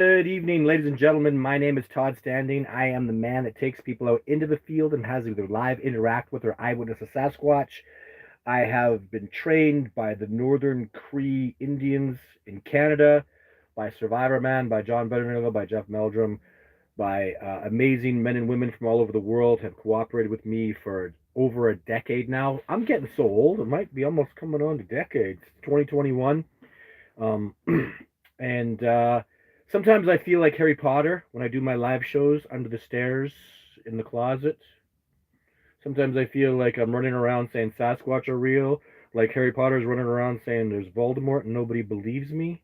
Good evening, ladies and gentlemen. My name is Todd Standing. I am the man that takes people out into the field and has either live interact with or eyewitness a Sasquatch. I have been trained by the Northern Cree Indians in Canada, by Survivor Man, by John Buttermilk, by Jeff Meldrum, by amazing men and women from all over the world have cooperated with me for over a decade now. I'm getting so old; it might be almost coming on to decades. 2021. Um, and sometimes I feel like Harry Potter when I do my live shows under the stairs in the closet. Sometimes I feel like I'm running around saying Sasquatch are real, like Harry Potter's running around saying there's Voldemort and nobody believes me.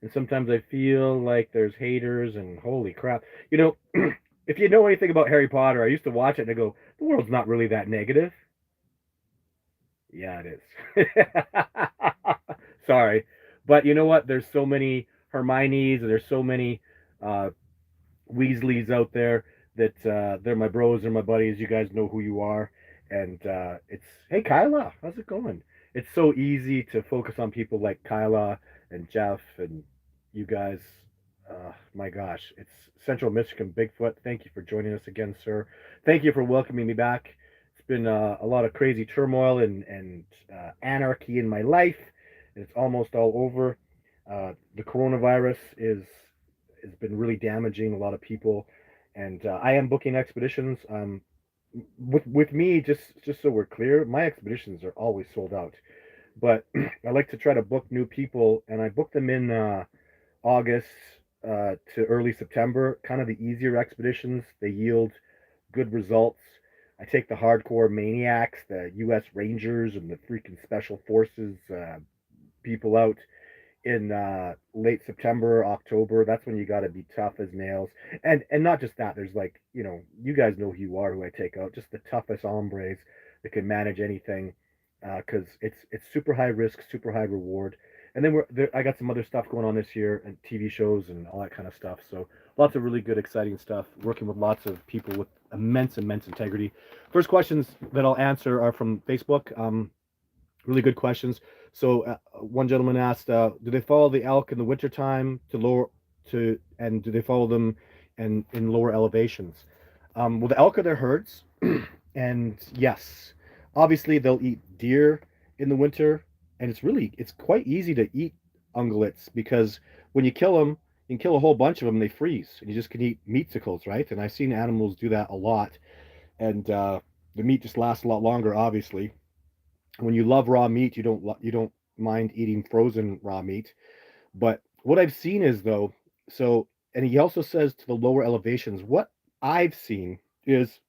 And sometimes I feel like there's haters and holy crap. You know, if you know anything about Harry Potter, I used to watch it and I go, the world's not really that negative. Yeah, it is. Sorry. But you know what? There's so many Hermiones and there's so many uh, Weasleys out there that they're my bros, they're my buddies. You guys know who you are. And it's, hey, Kyla, how's it going? It's so easy to focus on people like Kyla and Jeff and you guys. My gosh, it's Central Michigan Bigfoot. Thank you for joining us again, sir. Thank you for welcoming me back. It's been a lot of crazy turmoil and anarchy in my life, and it's almost all over. The coronavirus is has been really damaging a lot of people, and I am booking expeditions. With me, just so we're clear, my expeditions are always sold out. But I like to try to book new people, and I book them in August to early September. Kind of the easier expeditions. They yield good results. I take the hardcore maniacs, the U.S. Rangers, and the freaking special forces people out in late September, October. That's when you got to be tough as nails, and not just that. There's like you guys know who you are, who I take out, just the toughest hombres that can manage anything, because it's super high risk, super high reward. And then I got some other stuff going on this year and TV shows and all that kind of stuff. So lots of really good, exciting stuff. Working with lots of people with immense integrity. First questions that I'll answer are from Facebook. Really good questions. So one gentleman asked, do they follow the elk in the wintertime and do they follow them in lower elevations? Well, the elk are their herds, and yes, obviously they'll eat deer in the winter, and it's quite easy to eat ungulates because when you kill them, you can kill a whole bunch of them, they freeze, and you just can eat meatsicles, right? And I've seen animals do that a lot, and the meat just lasts a lot longer, obviously. When you love raw meat, you don't mind eating frozen raw meat. But what I've seen is though, so and he also says to the lower elevations, what I've seen is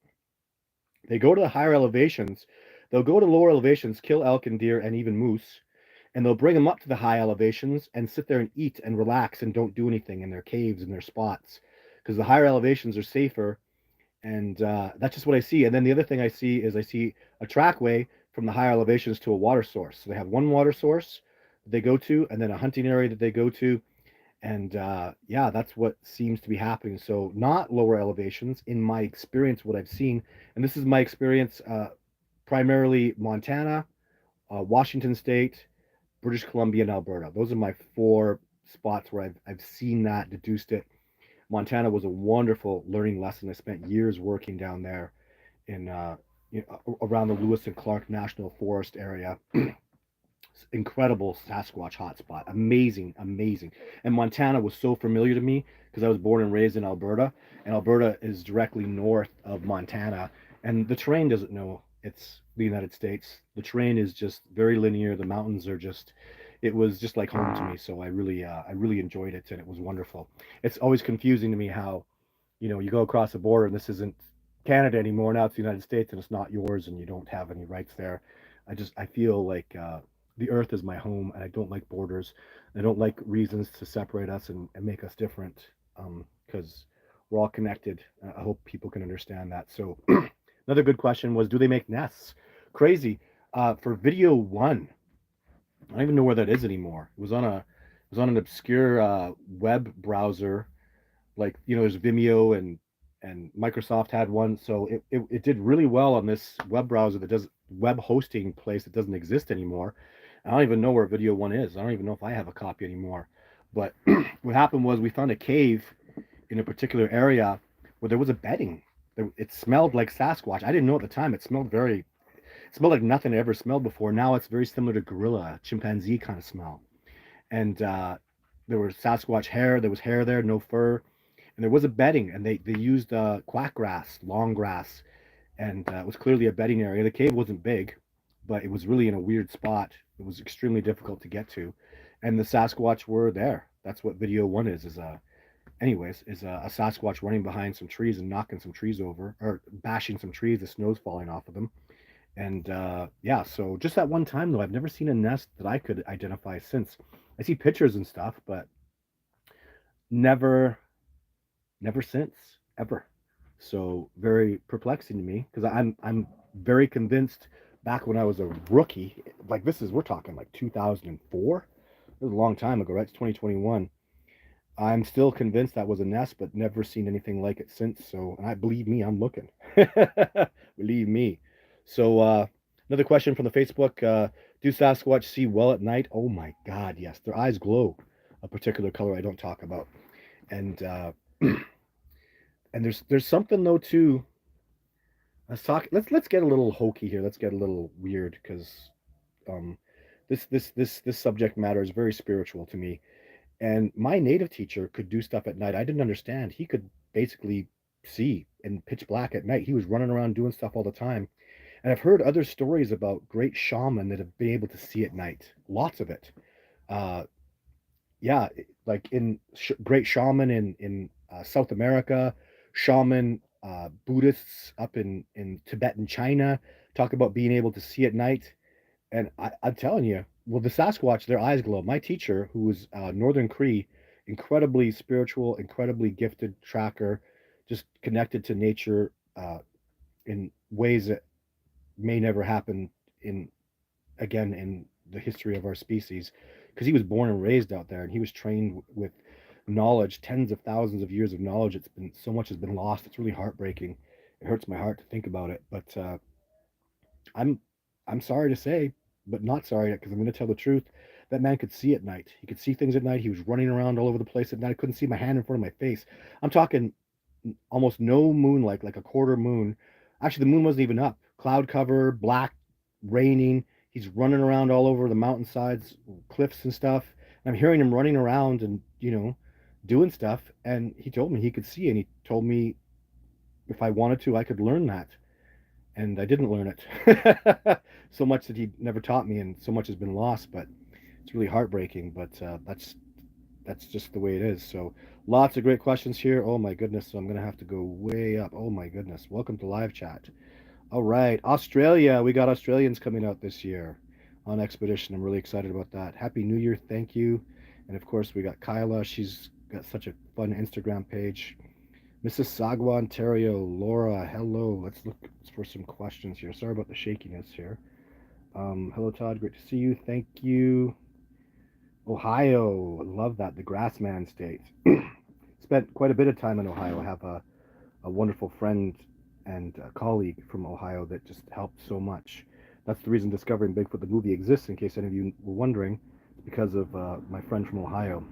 they go to the higher elevations, they'll go to lower elevations, kill elk and deer and even moose, and they'll bring them up to the high elevations and sit there and eat and relax and don't do anything in their caves and their spots because the higher elevations are safer, and that's just what I see. And then the other thing I see a trackway from the higher elevations to a water source. So they have one water source that they go to, and then a hunting area that they go to, and yeah, that's what seems to be happening. So not lower elevations, in my experience, what I've seen, and this is my experience, primarily Montana, Washington State, British Columbia, and Alberta. Those are my four spots where I've seen that, deduced it. Montana was a wonderful learning lesson. I spent years working down there in around the Lewis and Clark National Forest area. Incredible Sasquatch hotspot, amazing. And Montana was so familiar to me because I was born and raised in Alberta, and Alberta is directly north of Montana, and the terrain doesn't know it's the United States. The terrain is just very linear. The mountains are just it was just like home to me. So I really enjoyed it, and it was wonderful. It's always confusing to me how you go across the border and this isn't Canada anymore. Now it's the United States and it's not yours and you don't have any rights there. I feel like the earth is my home and I don't like borders. I don't like reasons to separate us and make us different because we're all connected. I hope people can understand that. So another good question was, do they make nests? Crazy. For video one, I don't even know where that is anymore. It was on an obscure web browser, like there's Vimeo and Microsoft had one, so it did really well on this web browser that does web hosting place that doesn't exist anymore. I don't even know where video one is. I don't even know if I have a copy anymore. But what happened was we found a cave in a particular area where there was a bedding. It smelled like Sasquatch. I didn't know at the time. It smelled like nothing I ever smelled before. Now it's very similar to gorilla, chimpanzee kind of smell. And there was Sasquatch hair. There was hair there, no fur, and there was a bedding. And they used quack grass, long grass, and it was clearly a bedding area. The cave wasn't big, but it was really in a weird spot. It was extremely difficult to get to, and the Sasquatch were there. That's what video one is. A Sasquatch running behind some trees and knocking some trees over, or bashing some trees. The snow's falling off of them. And yeah, so just that one time though, I've never seen a nest that I could identify since. I see pictures and stuff, but never, never since, ever. So very perplexing to me because I'm very convinced back when I was a rookie, like we're talking like 2004. It was a long time ago, right? It's 2021. I'm still convinced that was a nest, but never seen anything like it since. So, and I believe me, I'm looking. Believe me. So, another question from the Facebook: do Sasquatch see well at night? Oh my God, yes. Their eyes glow a particular color I don't talk about, and and there's something though too. Let's talk. Let's get a little hokey here. Let's get a little weird because um, this subject matter is very spiritual to me. And my native teacher could do stuff at night I didn't understand. He could basically see in pitch black at night. He was running around doing stuff all the time. And I've heard other stories about great shaman that have been able to see at night. Lots of it. Uh, yeah, like great shaman in South America, shaman Buddhists up in Tibet and China talk about being able to see at night. And I'm telling you, well, the Sasquatch, their eyes glow. My teacher, who was Northern Cree, incredibly spiritual, incredibly gifted tracker, just connected to nature in ways that may never happen in again in the history of our species, because he was born and raised out there, and he was trained with knowledge, tens of thousands of years of knowledge. It's been so much has been lost. It's really heartbreaking. It hurts my heart to think about it, but I'm I'm sorry to say, but not sorry because I'm going to tell the truth. That man could see at night. He could see things at night. He was running around all over the place at night. I couldn't see my hand in front of my face. I'm talking almost no moonlight, like a quarter moon. Actually, the moon wasn't even up. Cloud cover, black, raining. He's running around all over the mountainsides, cliffs and stuff. And I'm hearing him running around and doing stuff. And he told me he could see, and he told me if I wanted to, I could learn that, and I didn't learn it. So much that he never taught me, and so much has been lost. But it's really heartbreaking. But that's just the way it is. So lots of great questions here. Oh my goodness. So I'm gonna have to go way up. Oh my goodness. Welcome to live chat. All right, Australia. We got Australians coming out this year on expedition. I'm really excited about that. Happy New Year. Thank you. And of course, we got Kyla. She's got such a fun Instagram page. Mississauga, Ontario, Laura, hello. Let's look for some questions here. Sorry about the shakiness here. Hello, Todd. Great to see you. Thank you. Ohio. Love that. The Grassman State. Spent quite a bit of time in Ohio. I have a wonderful friend and a colleague from Ohio that just helped so much. That's the reason Discovering Bigfoot, the movie, exists, in case any of you were wondering, because of my friend from Ohio.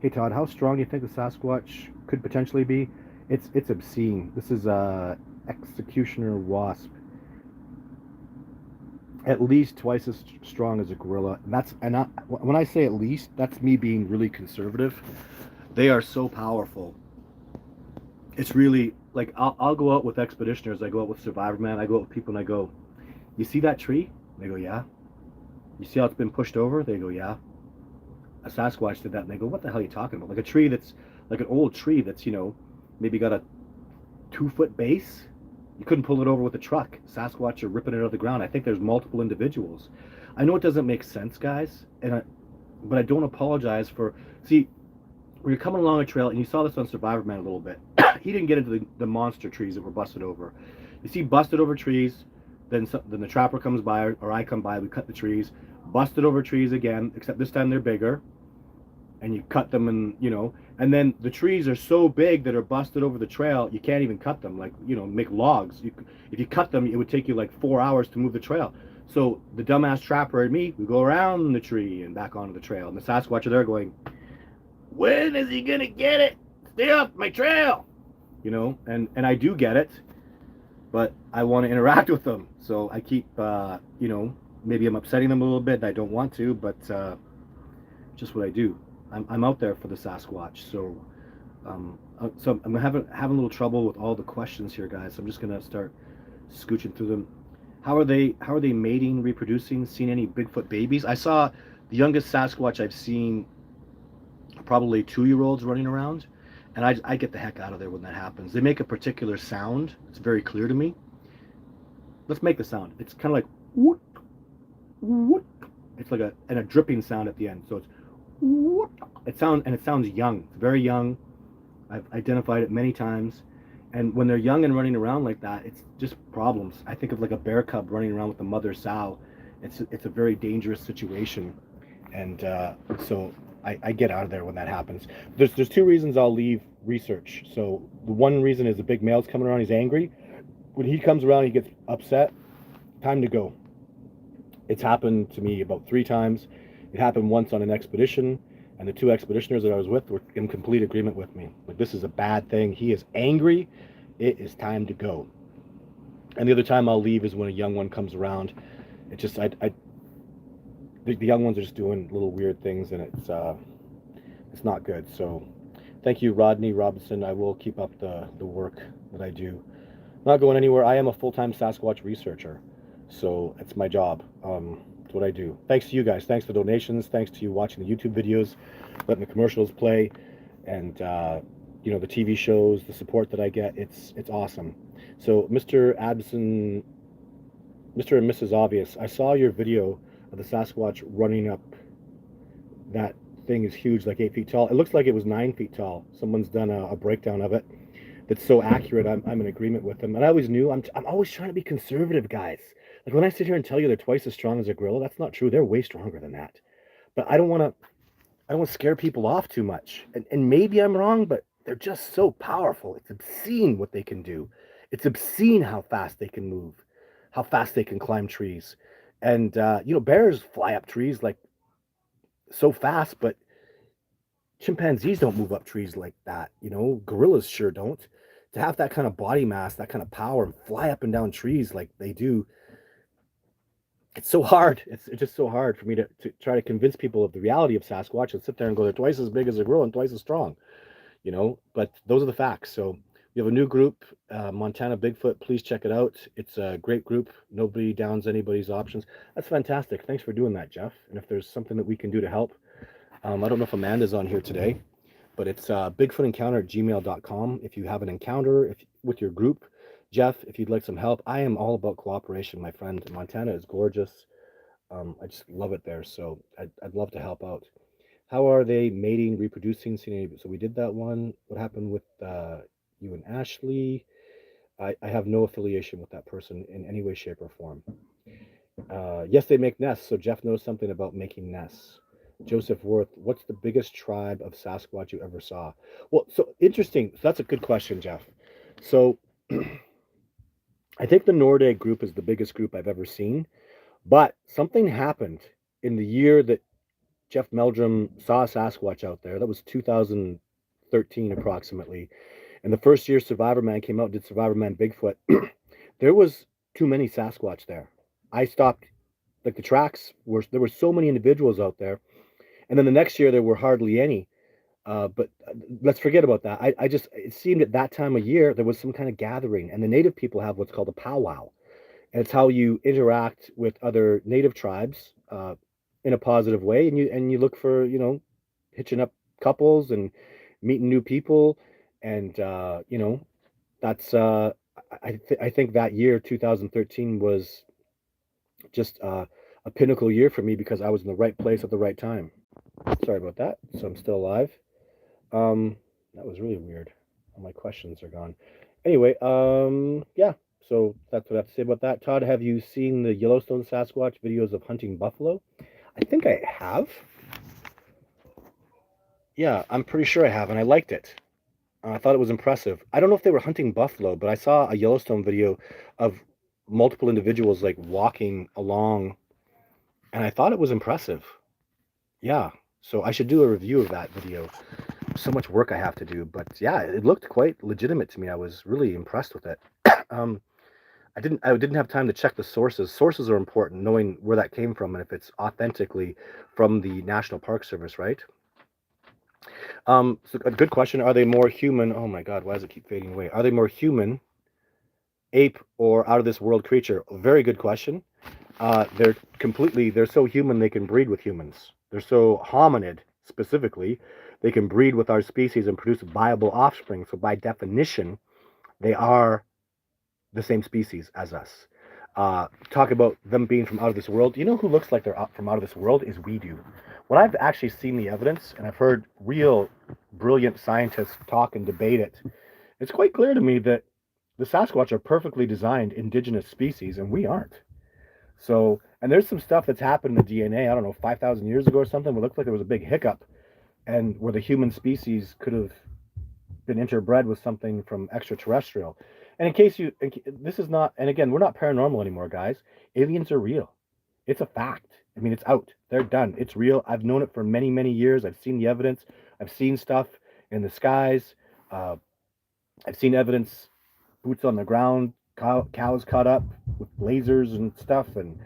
Hey, Todd, how strong do you think the Sasquatch could potentially be? It's obscene. This is a executioner wasp, at least twice as strong as a gorilla. When I say at least, that's me being really conservative. They are so powerful. It's really like I'll go out with expeditioners. I go out with Survivor Man. I go out with people and I go, "You see that tree?" They go, "Yeah." "You see how it's been pushed over?" They go, "Yeah." A Sasquatch did that, and they go, "What the hell are you talking about?" Like a tree that's like an old tree that's maybe got a 2-foot base. You couldn't pull it over with a truck. Sasquatch are ripping it out of the ground. I think there's multiple individuals. I know it doesn't make sense, guys, but I don't apologize for. See, when you're coming along a trail, and you saw this on Survivor Man a little bit, he didn't get into the monster trees that were busted over. You see busted over trees, then the trapper comes by, or I come by, we cut the trees, busted over trees again, except this time they're bigger, and you cut them, and then the trees are so big that are busted over the trail, you can't even cut them, like, make logs. If you cut them, it would take you like 4 hours to move the trail. So the dumbass trapper and me, we go around the tree and back onto the trail, and the Sasquatch are there going, when is he gonna get it? Stay off my trail. You know, and I do get it, but I want to interact with them. So I keep, you know, maybe I'm upsetting them a little bit. I don't want to, but just what I do. I'm out there for the Sasquatch. So I'm having a little trouble with all the questions here, guys. So I'm just gonna start scooching through them. How are they mating, reproducing? Seen any Bigfoot babies? I saw the youngest Sasquatch I've seen, probably 2-year-olds running around, and I get the heck out of there when that happens. They make a particular sound. It's very clear to me. Let's make the sound. It's kind of like whoop, whoop. It's like a dripping sound at the end. So it's whoop. It sounds young. It's very young. I've identified it many times. And when they're young and running around like that, it's just problems. I think of like a bear cub running around with the mother sow. It's a very dangerous situation, and so I get out of there when that happens. There's 2 reasons I'll leave research. So the one reason is the big male's coming around. He's angry. When he comes around, he gets upset. Time to go. It's happened to me about 3 times. It happened once on an expedition, and the 2 expeditioners that I was with were in complete agreement with me. Like, this is a bad thing. He is angry. It is time to go. And the other time I'll leave is when a young one comes around. It just, the young ones are just doing little weird things, and it's not good. So thank you, Rodney Robinson. I will keep up the work that I do. Not going anywhere. I am a full-time Sasquatch researcher, so it's my job. It's what I do. Thanks to you guys. Thanks for donations. Thanks to you watching the YouTube videos, letting the commercials play, and you know, the TV shows, the support that I get. It's awesome. So Mr. Abson, Mr. and Mrs. Obvious, I saw your video of the Sasquatch running up. That thing is huge, like 8 feet tall. It looks like it was 9 feet tall. Someone's done a breakdown of it that's so accurate. I'm in agreement with them. And I always knew, I'm always trying to be conservative, guys. Like, when I sit here and tell you they're twice as strong as a gorilla, that's not true. They're way stronger than that. But I don't want to scare people off too much. And maybe I'm wrong, but they're just so powerful. It's obscene what they can do. It's obscene how fast they can move, how fast they can climb trees. And, you know, bears fly up trees like so fast, but chimpanzees don't move up trees like that. You know, gorillas sure don't. To have that kind of body mass, that kind of power, and fly up and down trees like they do, it's so hard. It's just so hard for me to try to convince people of the reality of Sasquatch and sit there and go, they're twice as big as a gorilla and twice as strong, you know. But those are the facts. So we have a new group, Montana Bigfoot. Please check it out. It's a great group. Nobody downs anybody's options. That's fantastic. Thanks for doing that, Jeff. And if there's something that we can do to help, I don't know if Amanda's on here today, but it's bigfootencounter@gmail.com. If you have an encounter with your group, Jeff, if you'd like some help, I am all about cooperation, my friend. Montana is gorgeous. I just love it there, so I'd love to help out. How are they mating, reproducing? So we did that one. What happened with you and Ashley? I have no affiliation with that person in any way, shape, or form. Yes, they make nests, so Jeff knows something about making nests. Joseph Worth, what's the biggest tribe of Sasquatch you ever saw? Well, so interesting. So that's a good question, Jeff. So I think the Nordic group is the biggest group I've ever seen, but something happened in the year that Jeff Meldrum saw a Sasquatch out there. That was 2013 approximately. And the first year Survivor Man came out, did Survivor Man Bigfoot. There was too many Sasquatch there. I stopped, like, the tracks there were so many individuals out there. And then the next year there were hardly any. But let's forget about that. It seemed at that time of year there was some kind of gathering, and the native people have what's called a powwow, and it's how you interact with other native tribes in a positive way, and you look for, you know, hitching up couples and meeting new people, and you know, that's I think that year 2013 was just a pinnacle year for me because I was in the right place at the right time. Sorry about that. So I'm still alive. That was really weird. All my questions are gone. Anyway, yeah. So that's what I have to say about that. Todd, have you seen the Yellowstone Sasquatch videos of hunting buffalo? I think I have. Yeah, I'm pretty sure I have, and I liked it. I thought it was impressive. I don't know if they were hunting buffalo, but I saw a Yellowstone video of multiple individuals like walking along, and I thought it was impressive. Yeah. So I should do a review of that video. So much work I have to do, but yeah, it looked quite legitimate to me. I was really impressed with it. um, I didn't have time to check the sources. Sources are important, knowing where that came from and if it's authentically from the National Park Service, right? So a good question. Are they more human? Oh my God, why does it keep fading away? Are they more human, ape, or out of this world creature? Very good question. They're so human they can breed with humans. They're so hominid specifically, they can breed with our species and produce viable offspring. So by definition, they are the same species as us. Talk about them being from out of this world. You know who looks like they're from out of this world is we do. When I've actually seen the evidence and I've heard real brilliant scientists talk and debate it, it's quite clear to me that the Sasquatch are perfectly designed indigenous species and we aren't. So, and there's some stuff that's happened in the DNA, I don't know, 5,000 years ago or something, where it looked like there was a big hiccup and where the human species could have been interbred with something from extraterrestrial. And this is not, and again, we're not paranormal anymore, guys. Aliens are real. It's a fact. I mean, it's out. They're done. It's real. I've known it for many, many years. I've seen the evidence. I've seen stuff in the skies. Uh, I've seen evidence, boots on the ground, cows cut up with lasers and stuff, and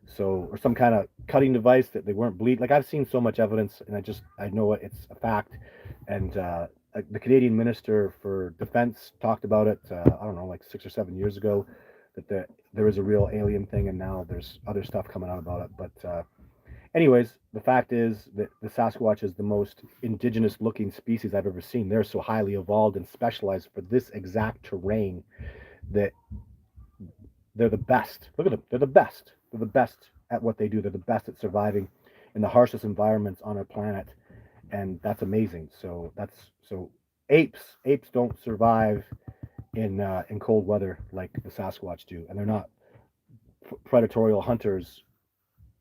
so or some kind of cutting device that they weren't bleed. Like I've seen so much evidence, and I know it's a fact. And the Canadian Minister for Defense talked about it. I don't know, like 6 or 7 years ago, that there is a real alien thing, and now there's other stuff coming out about it. But anyways, the fact is that the Sasquatch is the most indigenous looking species I've ever seen. They're so highly evolved and specialized for this exact terrain that they're the best. Look at them. They're the best. They're the best at what they do. They're the best at surviving in the harshest environments on our planet, and that's amazing. So apes don't survive in cold weather like the Sasquatch do, and they're not predatorial hunters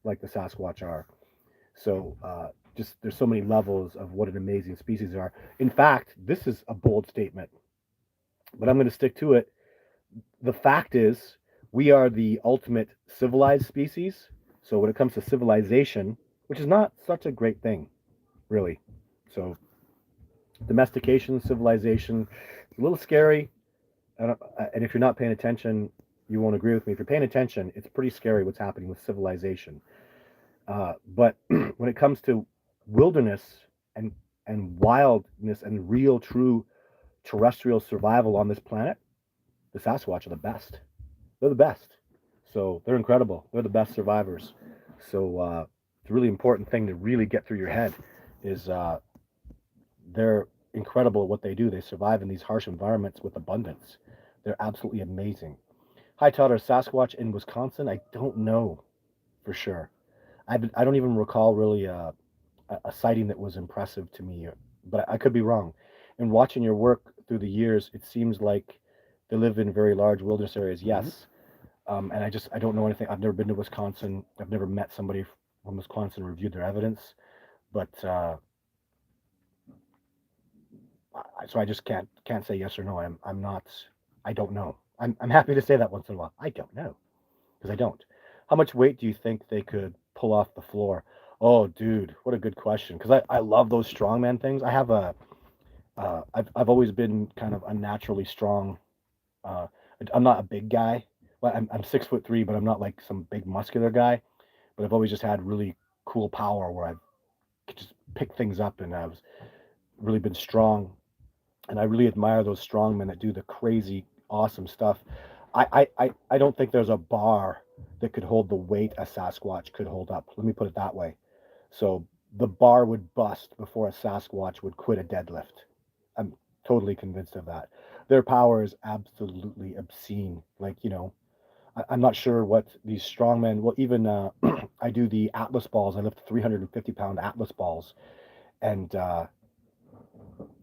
like the Sasquatch are. So just there's so many levels of what an amazing species they are. In fact, this is a bold statement, but I'm going to stick to it. The fact is, we are the ultimate civilized species. So when it comes to civilization, which is not such a great thing, really. So domestication, civilization, it's a little scary. And if you're not paying attention, you won't agree with me. If you're paying attention, it's pretty scary what's happening with civilization. But when it comes to wilderness and and wildness and real, true terrestrial survival on this planet, the Sasquatch are the best. They're the best. So they're incredible. They're the best survivors. So it's a really important thing to really get through your head is they're incredible at what they do. They survive in these harsh environments with abundance. They're absolutely amazing. Hi, Todd. Are Sasquatch in Wisconsin? I don't know for sure. I don't even recall really a sighting that was impressive to me, but I could be wrong. And watching your work through the years, it seems like they live in very large wilderness areas. Yes, and I don't know anything. I've never been to Wisconsin. I've never met somebody from Wisconsin and reviewed their evidence, but so I just can't say yes or no. I'm not. I don't know. I'm happy to say that once in a while. I don't know because I don't. How much weight do you think they could pull off the floor? Oh, dude, what a good question. Because I love those strongman things. I've always been kind of unnaturally strong. Uh, I'm not a big guy. Well, I'm 6'3", but I'm not like some big muscular guy. But I've always just had really cool power where I could just pick things up, and I've really been strong. And I really admire those strongmen that do the crazy, awesome stuff. I don't think there's a bar that could hold the weight a Sasquatch could hold up. Let me put it that way. So the bar would bust before a Sasquatch would quit a deadlift. I'm totally convinced of that. Their power is absolutely obscene. Like, I'm not sure what these strongmen, well, even I do the Atlas balls. I lift 350-pound Atlas balls. And a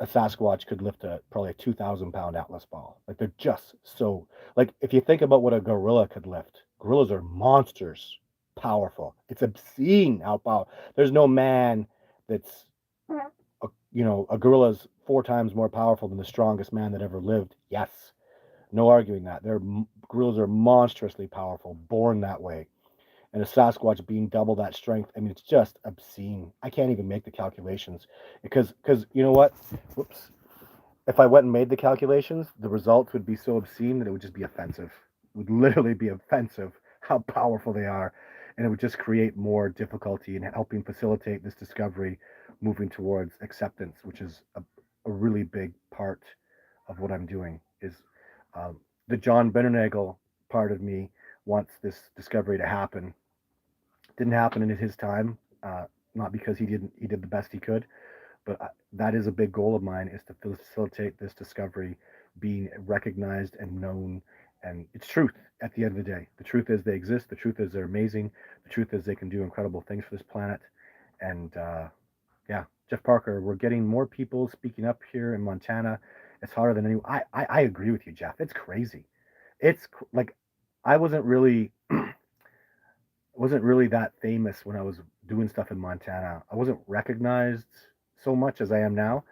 Sasquatch could lift probably a 2,000-pound Atlas ball. Like they're just so, like if you think about what a gorilla could lift, gorillas are monsters, powerful. It's obscene how powerful. There's no man that's, a gorilla's 4 times more powerful than the strongest man that ever lived. Yes, no arguing that. Gorillas are monstrously powerful, born that way. and a Sasquatch being double that strength. I mean, it's just obscene. I can't even make the calculations because you know what? Whoops. If I went and made the calculations, the results would be so obscene that it would just be offensive. It would literally be offensive how powerful they are, and it would just create more difficulty in helping facilitate this discovery, moving towards acceptance, which is a really big part of what I'm doing. Is um, the John Bennernagel part of me wants this discovery to happen. Didn't happen in his time, not because he did the best he could, but that is a big goal of mine, is to facilitate this discovery being recognized and known. And it's truth at the end of the day. The truth is they exist. The truth is they're amazing. The truth is they can do incredible things for this planet. And yeah, Jeff Parker, we're getting more people speaking up here in Montana. It's harder than any. I agree with you, Jeff. It's crazy. It's like I wasn't really that famous when I was doing stuff in Montana. I wasn't recognized so much as I am now.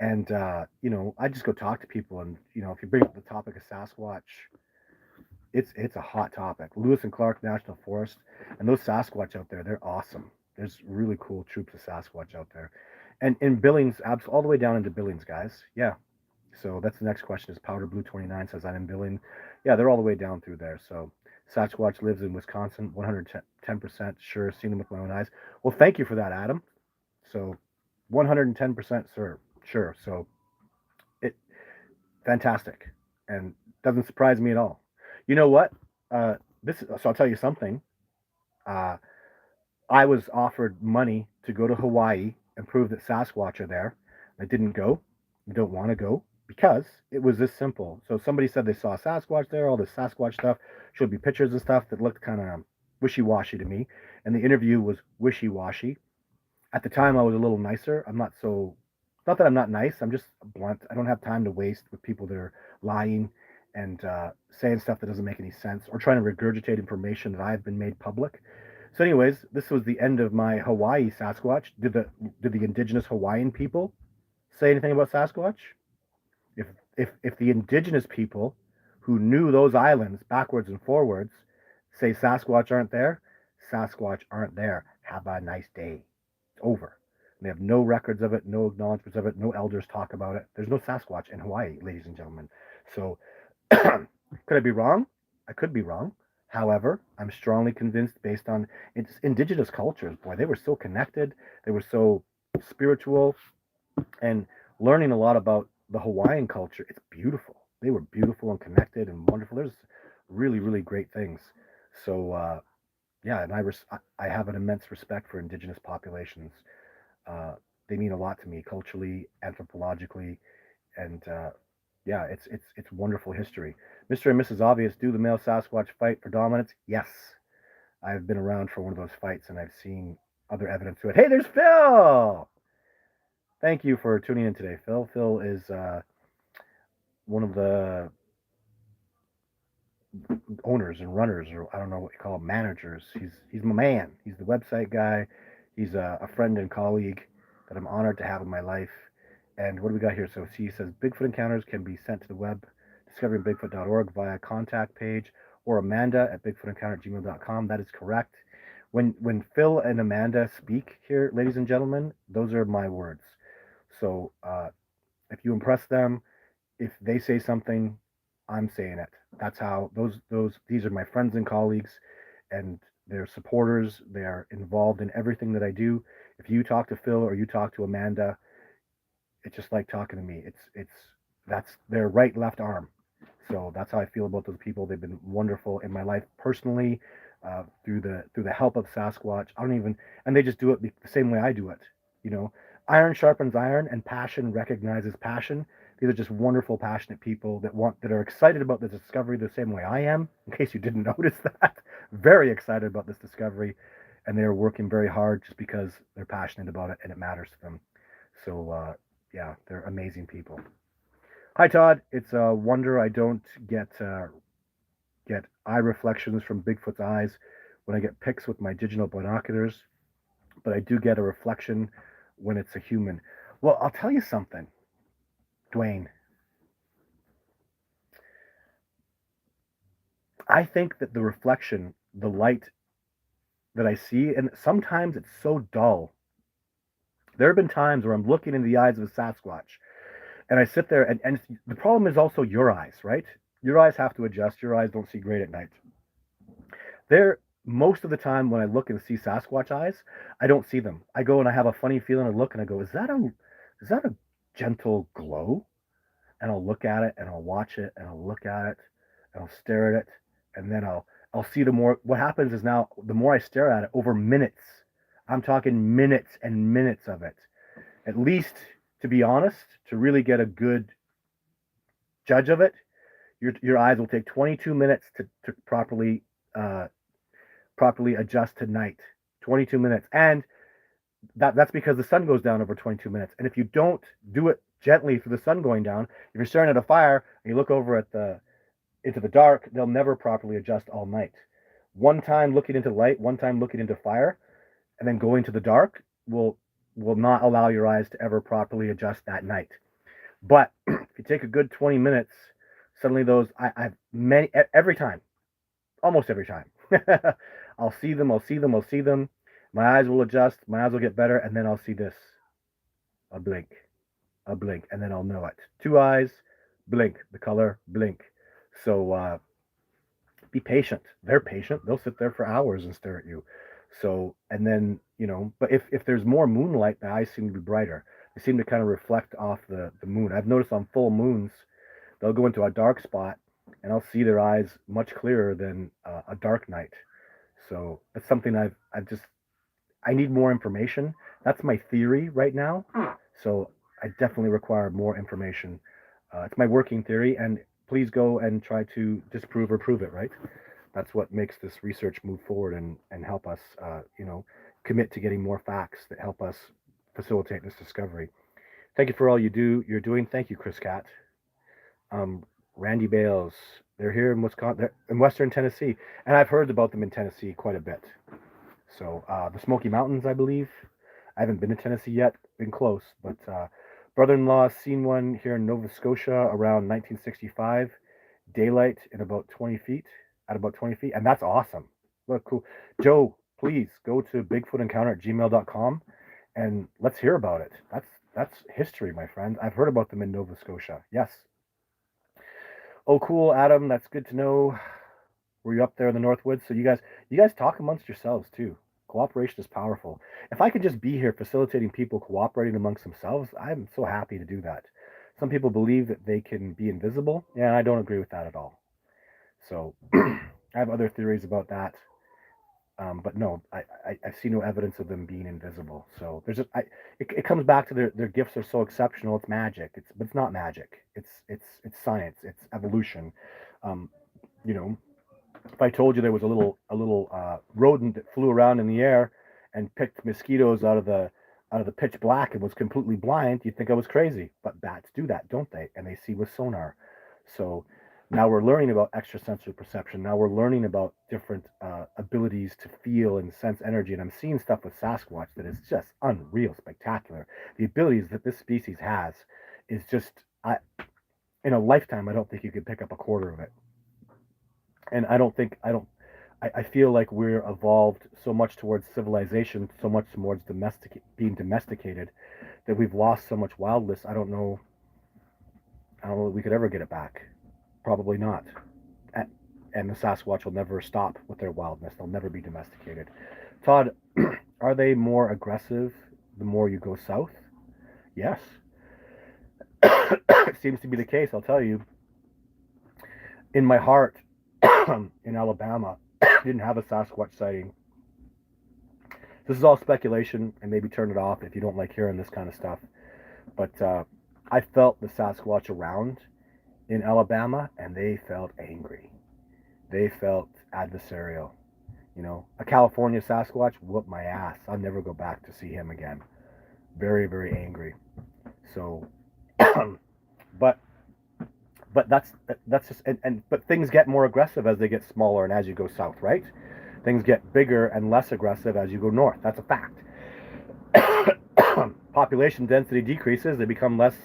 And I just go talk to people, and if you bring up the topic of Sasquatch, it's a hot topic. Lewis and Clark National Forest, and those Sasquatch out there, they're awesome. There's really cool troops of Sasquatch out there, and in Billings, all the way down into Billings, guys. Yeah. So that's the next question. Is Powder Blue 29 says I'm in Billings? Yeah, they're all the way down through there. So Sasquatch lives in Wisconsin. 110% sure, seen them with my own eyes. Well, thank you for that, Adam. So 110% sure. So it fantastic, and doesn't surprise me at all. You know what? So I'll tell you something. Uh, I was offered money to go to Hawaii and prove that Sasquatch are there. I didn't go. I don't want to go because it was this simple. So somebody said they saw Sasquatch there, all this Sasquatch stuff, showed me pictures and stuff that looked kind of wishy-washy to me, and the interview was wishy-washy. At the time, I was a little nicer. I'm not so, not that I'm not nice. I'm just blunt. I don't have time to waste with people that are lying and saying stuff that doesn't make any sense, or trying to regurgitate information that I've been made public. So, anyways, this was the end of my Hawaii Sasquatch. Did the indigenous Hawaiian people say anything about Sasquatch? If if the indigenous people who knew those islands backwards and forwards say Sasquatch aren't there, Sasquatch aren't there. Have a nice day. It's over. They have no records of it, no acknowledgments of it, no elders talk about it. There's no Sasquatch in Hawaii, ladies and gentlemen. So, could I be wrong? I could be wrong. However, I'm strongly convinced, based on its indigenous cultures, boy, they were so connected, they were so spiritual, and learning a lot about the Hawaiian culture. It's beautiful. They were beautiful and connected and wonderful. There's really, really great things. So, yeah, and I have an immense respect for indigenous populations. Uh, they mean a lot to me culturally, anthropologically, and yeah, it's wonderful history. Mr. and Mrs. Obvious, do the male Sasquatch fight for dominance? Yes, I've been around for one of those fights, and I've seen other evidence to it. Hey, there's Phil. Thank you for tuning in today, Phil. Phil is one of the owners and runners, or I don't know what you call them, managers. He's my man. He's the website guy. He's a friend and colleague that I'm honored to have in my life. And what do we got here? So he says Bigfoot encounters can be sent to the web, discoveringbigfoot.org, via contact page, or Amanda at bigfootencounter@gmail.com. That is correct. When Phil and Amanda speak here, ladies and gentlemen, those are my words. So if you impress them, if they say something, I'm saying it. That's how these are my friends and colleagues, and they're supporters. They're involved in everything that I do. If you talk to Phil or you talk to Amanda, it's just like talking to me. It's that's their right left arm. So that's how I feel about those people. They've been wonderful in my life personally, through the help of Sasquatch. I don't even, and they just do it the same way I do it. You know, iron sharpens iron, and passion recognizes passion. These are just wonderful, passionate people that are excited about this discovery the same way I am. In case you didn't notice that, very excited about this discovery, and they are working very hard just because they're passionate about it and it matters to them. So yeah, they're amazing people. Hi Todd, it's a wonder I don't get eye reflections from Bigfoot's eyes when I get pics with my digital binoculars, but I do get a reflection when it's a human. Well, I'll tell you something, Dwayne. I think that the reflection, the light that I see, and sometimes it's so dull. There have been times where I'm looking in the eyes of a Sasquatch, and I sit there, and the problem is also your eyes, right? Your eyes have to adjust. Your eyes don't see great at night. There, most of the time when I look and see Sasquatch eyes, I don't see them. I go and I have a funny feeling. I look and I go, is that a gentle glow? And I'll look at it and I'll watch it and I'll look at it and I'll stare at it and then I'll see the more. What happens is now the more I stare at it over minutes, I'm talking minutes and minutes of it. At least, to be honest, to really get a good judge of it, your eyes will take 22 minutes to uh, properly adjust to night. 22 minutes, and that's because the sun goes down over 22 minutes. And if you don't do it gently through the sun going down, if you're staring at a fire and you look over at the into the dark, they'll never properly adjust all night. One time looking into light, one time looking into fire, and then going to the dark will not allow your eyes to ever properly adjust that night. But if you take a good 20 minutes, suddenly those I've many every time, almost every time. I'll see them, I'll see them, I'll see them. My eyes will adjust, my eyes will get better, and then I'll see this. A blink, and then I'll know it. Two eyes, blink, the color, blink. So be patient. They're patient. They'll sit there for hours and stare at you. So, and then, but if there's more moonlight, the eyes seem to be brighter. They seem to kind of reflect off the moon. I've noticed on full moons, they'll go into a dark spot and I'll see their eyes much clearer than a dark night. So that's something I need more information. That's my theory right now. So I definitely require more information. It's my working theory, and please go and try to disprove or prove it, right? That's what makes this research move forward and help us, commit to getting more facts that help us facilitate this discovery. Thank you for all you're doing. Thank you, Chris Cat. Randy Bales, they're here in Wisconsin, they're in Western Tennessee, and I've heard about them in Tennessee quite a bit. So the Smoky Mountains, I believe. I haven't been to Tennessee yet, been close, but brother-in-law seen one here in Nova Scotia around 1965, daylight in about 20 feet, at about 20 feet, and that's awesome. Look cool. Joe, please go to bigfootencounter@gmail.com and let's hear about it. That's history, my friend. I've heard about them in Nova Scotia. Yes. Oh, cool, Adam. That's good to know. Were you up there in the Northwoods? So you guys talk amongst yourselves too. Cooperation is powerful. If I could just be here facilitating people cooperating amongst themselves, I'm so happy to do that. Some people believe that they can be invisible, and I don't agree with that at all. So I have other theories about that. But no, I see no evidence of them being invisible. So it comes back to their gifts are so exceptional. It's magic. But it's not magic. It's science. It's evolution. Um, you know, if I told you there was a little rodent that flew around in the air and picked mosquitoes out of the pitch black and was completely blind, you'd think I was crazy. But bats do that, don't they? And they see with sonar. So now we're learning about extrasensory perception. Now we're learning about different abilities to feel and sense energy. And I'm seeing stuff with Sasquatch that is just unreal, spectacular. The abilities that this species has is just, in a lifetime, I don't think you could pick up a quarter of it. And I feel like we're evolved so much towards civilization, so much towards being domesticated, that we've lost so much wildness. I don't know that we could ever get it back. Probably not. And the Sasquatch will never stop with their wildness. They'll never be domesticated. Todd, are they more aggressive the more you go south? Yes. It seems to be the case, I'll tell you. In my heart, in Alabama, didn't have a Sasquatch sighting. This is all speculation, and maybe turn it off if you don't like hearing this kind of stuff. But I felt the Sasquatch around in Alabama, and they felt angry. They felt adversarial. A California Sasquatch whooped my ass. I'll never go back to see him again. Very, very angry. So, but that's just but things get more aggressive as they get smaller and as you go south, right? Things get bigger and less aggressive as you go north. That's a fact. Population density decreases. They become less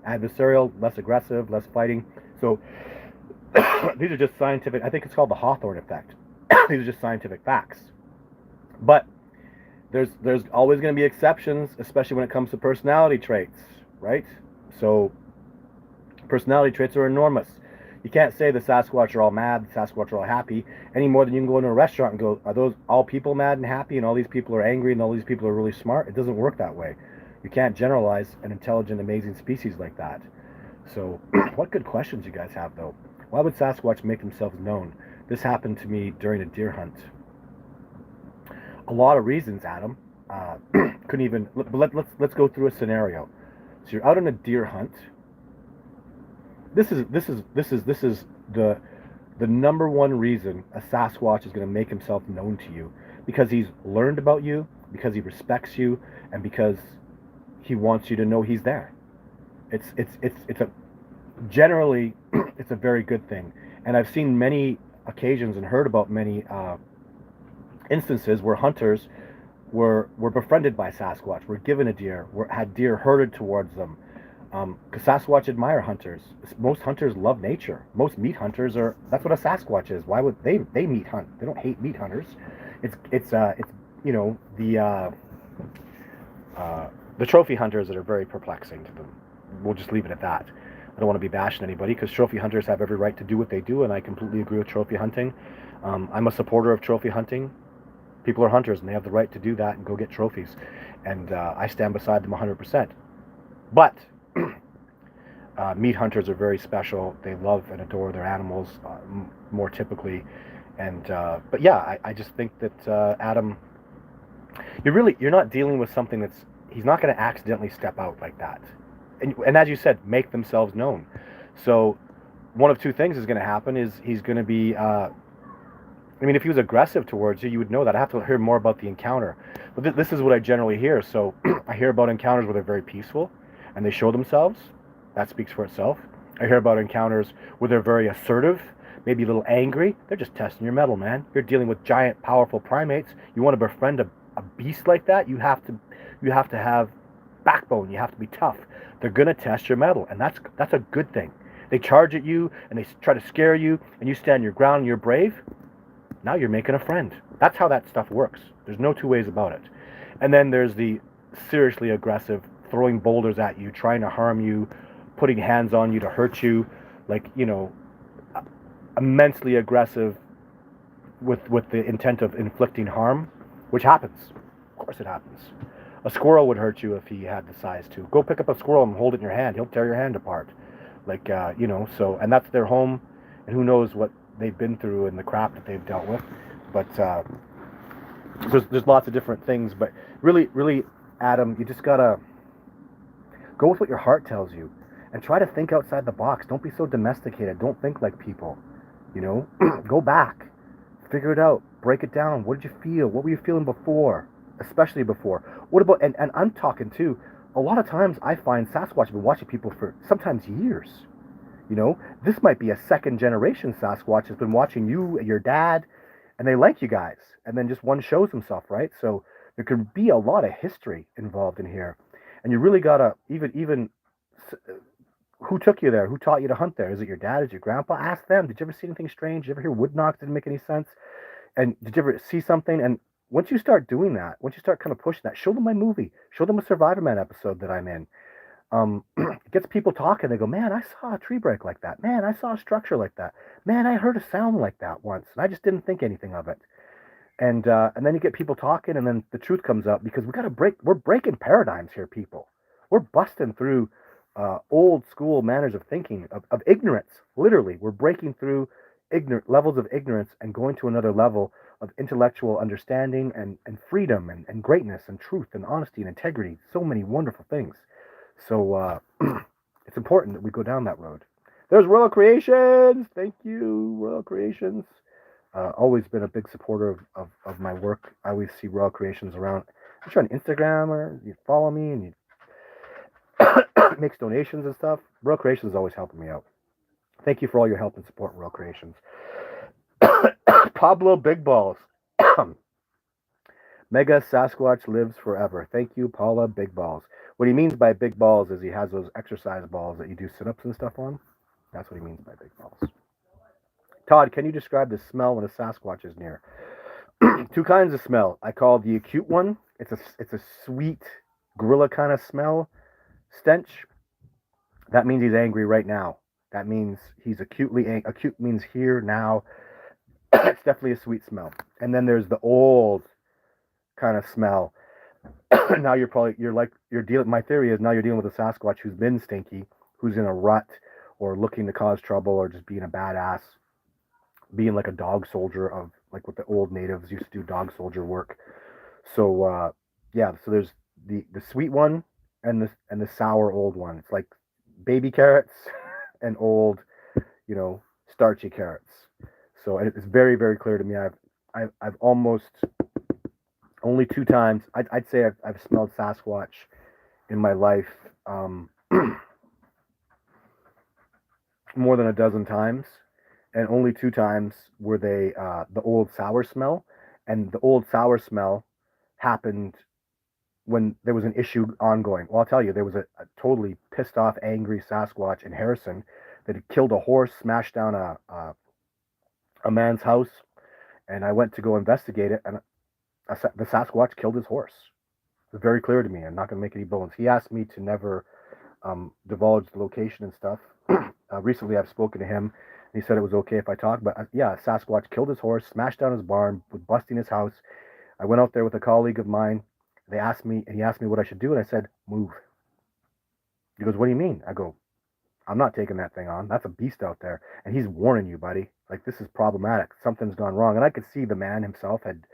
adversarial, less aggressive, less fighting. So these are just scientific. I think it's called the Hawthorne effect. These are just scientific facts. But there's always going to be exceptions, especially when it comes to personality traits, right? So personality traits are enormous. You can't say the Sasquatch are all mad, the Sasquatch are all happy, any more than you can go into a restaurant and go, are those all people mad and happy, and all these people are angry, and all these people are really smart? It doesn't work that way. You can't generalize an intelligent, amazing species like that. So, what good questions you guys have, though. Why would Sasquatch make themselves known? This happened to me during a deer hunt. A lot of reasons, Adam. Couldn't even. But let's go through a scenario. So you're out on a deer hunt. This is the number one reason a Sasquatch is going to make himself known to you, because he's learned about you, because he respects you, and because he wants you to know he's there. It's a generally it's a very good thing, and I've seen many occasions and heard about many instances where hunters were befriended by Sasquatch, were given a deer, had deer herded towards them. Because Sasquatch admire hunters. Most hunters love nature. Most meat hunters are. That's what a Sasquatch is. Why would they meat hunt? They don't hate meat hunters. It's you know the trophy hunters that are very perplexing to them. We'll just leave it at that. I don't want to be bashing anybody, because trophy hunters have every right to do what they do, and I completely agree with trophy hunting. I'm a supporter of trophy hunting. People are hunters, and they have the right to do that and go get trophies, and I stand beside them 100%. But meat hunters are very special. They love and adore their animals more typically, and but yeah, I just think that Adam, you're not dealing with something that's, he's not going to accidentally step out like that, and as you said, make themselves known. So one of two things is going to happen: is he's going to be I mean, if he was aggressive towards you, you would know that. I have to hear more about the encounter. But this is what I generally hear. So I hear about encounters where they're very peaceful and they show themselves. That speaks for itself. I hear about encounters where they're very assertive, maybe a little angry. They're just testing your mettle, man. You're dealing with giant, powerful primates. You want to befriend a beast like that, you have to have backbone. You have to be tough. They're going to test your mettle, and that's a good thing. They charge at you and they try to scare you, and you stand your ground and you're brave. Now you're making a friend. That's how that stuff works. There's no two ways about it. And then there's the seriously aggressive, throwing boulders at you, trying to harm you, putting hands on you to hurt you, like, immensely aggressive with the intent of inflicting harm, which happens. Of course it happens. A squirrel would hurt you if he had the size to. Go pick up a squirrel and hold it in your hand. He'll tear your hand apart. Like, so, and that's their home, and who knows what they've been through and the crap that they've dealt with. But there's lots of different things. But really, Adam, you just gotta go with what your heart tells you, and try to think outside the box. Don't be so domesticated. Don't think like people. Go back, figure it out, break it down. What did you feel? What were you feeling before? Especially before. What about? And I'm talking too. A lot of times I find Sasquatch have been watching people for sometimes years. This might be a second generation Sasquatch has been watching you and your dad, and they like you guys. And then just one shows himself, right? So there could be a lot of history involved in here. And you really gotta, even who took you there? Who taught you to hunt there? Is it your dad? Is it your grandpa? Ask them. Did you ever see anything strange? Did you ever hear wood knocks? Didn't make any sense? And did you ever see something? And once you start doing that, once you start kind of pushing that, show them my movie. Show them a Survivor Man episode that I'm in. It gets people talking. They go, man, I saw a tree break like that. Man, I saw a structure like that. Man, I heard a sound like that once, and I just didn't think anything of it. And then you get people talking, and then the truth comes up, because we're breaking paradigms here, people. We're busting through old school manners of thinking, of ignorance. Literally, we're breaking through levels of ignorance and going to another level of intellectual understanding and freedom and greatness and truth and honesty and integrity. So many wonderful things. So it's important that we go down that road. There's Royal Creations. Thank you, Royal Creations. Always been a big supporter of my work. I always see Royal Creations around. If you're on Instagram or you follow me and you makes donations and stuff, Royal Creations is always helping me out. Thank you for all your help and support, Royal Creations. Pablo Big Balls. Mega Sasquatch lives forever. Thank you, Paula Big Balls. What he means by big balls is he has those exercise balls that you do sit-ups and stuff on. That's what he means by big balls. Todd, can you describe the smell when a Sasquatch is near? Two kinds of smell. I call the acute one. It's a sweet gorilla kind of smell, stench. That means he's angry right now. That means he's acute means here now. It's definitely a sweet smell. And then there's the old kind of smell. Now you're dealing. My theory is now you're dealing with a Sasquatch who's been stinky, who's in a rut, or looking to cause trouble, or just being a badass, being like a dog soldier of like what the old natives used to do, dog soldier work. So yeah, so there's the sweet one and the sour old one. It's like baby carrots and old, starchy carrots. So it's very very clear to me. I've almost only two times. I'd say I've smelled Sasquatch in my life, more than a dozen times, and only two times were they the old sour smell, and the old sour smell happened when there was an issue ongoing. Well, I'll tell you, there was a totally pissed off, angry Sasquatch in Harrison that had killed a horse, smashed down a man's house, and I went to go investigate it, and the Sasquatch killed his horse. It's very clear to me. I'm not going to make any bones. He asked me to never divulge the location and stuff. Recently, I've spoken to him. And he said it was okay if I talk, but yeah, Sasquatch killed his horse, smashed down his barn, was busting his house. I went out there with a colleague of mine. He asked me what I should do, and I said, move. He goes, what do you mean? I go, I'm not taking that thing on. That's a beast out there. And he's warning you, buddy. Like, this is problematic. Something's gone wrong. And I could see the man himself had,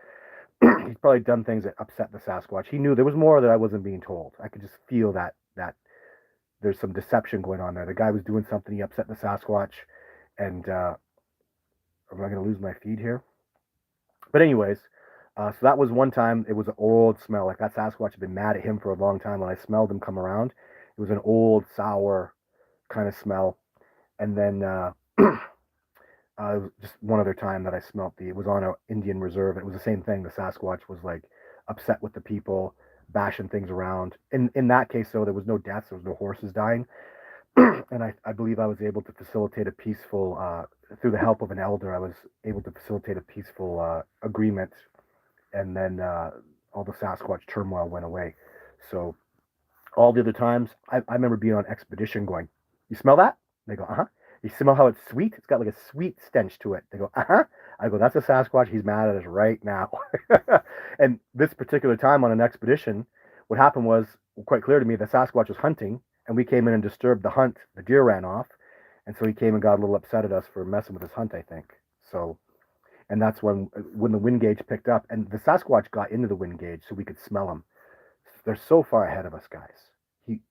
he's probably done things that upset the Sasquatch. He knew there was more that I wasn't being told. I could just feel that there's some deception going on there. The guy was doing something. He upset the Sasquatch. And am I going to lose my feed here? But anyways, so that was one time. It was an old smell. Like that Sasquatch had been mad at him for a long time. When I smelled him come around, it was an old, sour kind of smell. And then just one other time that I smelled it was on an Indian reserve. It was the same thing. The Sasquatch was like upset with the people, bashing things around. In that case, though, there was no deaths. There was no horses dying. And I believe I was able to facilitate a peaceful, through the help of an elder, I was able to facilitate a peaceful agreement. And then all the Sasquatch turmoil went away. So all the other times, I remember being on expedition going, you smell that? They go, uh-huh. You smell how it's sweet? It's got like a sweet stench to it. They go, uh-huh. I go, that's a Sasquatch. He's mad at us right now. And this particular time on an expedition, what happened was quite clear to me. The Sasquatch was hunting, and we came in and disturbed the hunt. The deer ran off, and so he came and got a little upset at us for messing with his hunt, I think. So, and that's when the wind gauge picked up, and the Sasquatch got into the wind gauge so we could smell him. They're so far ahead of us, guys.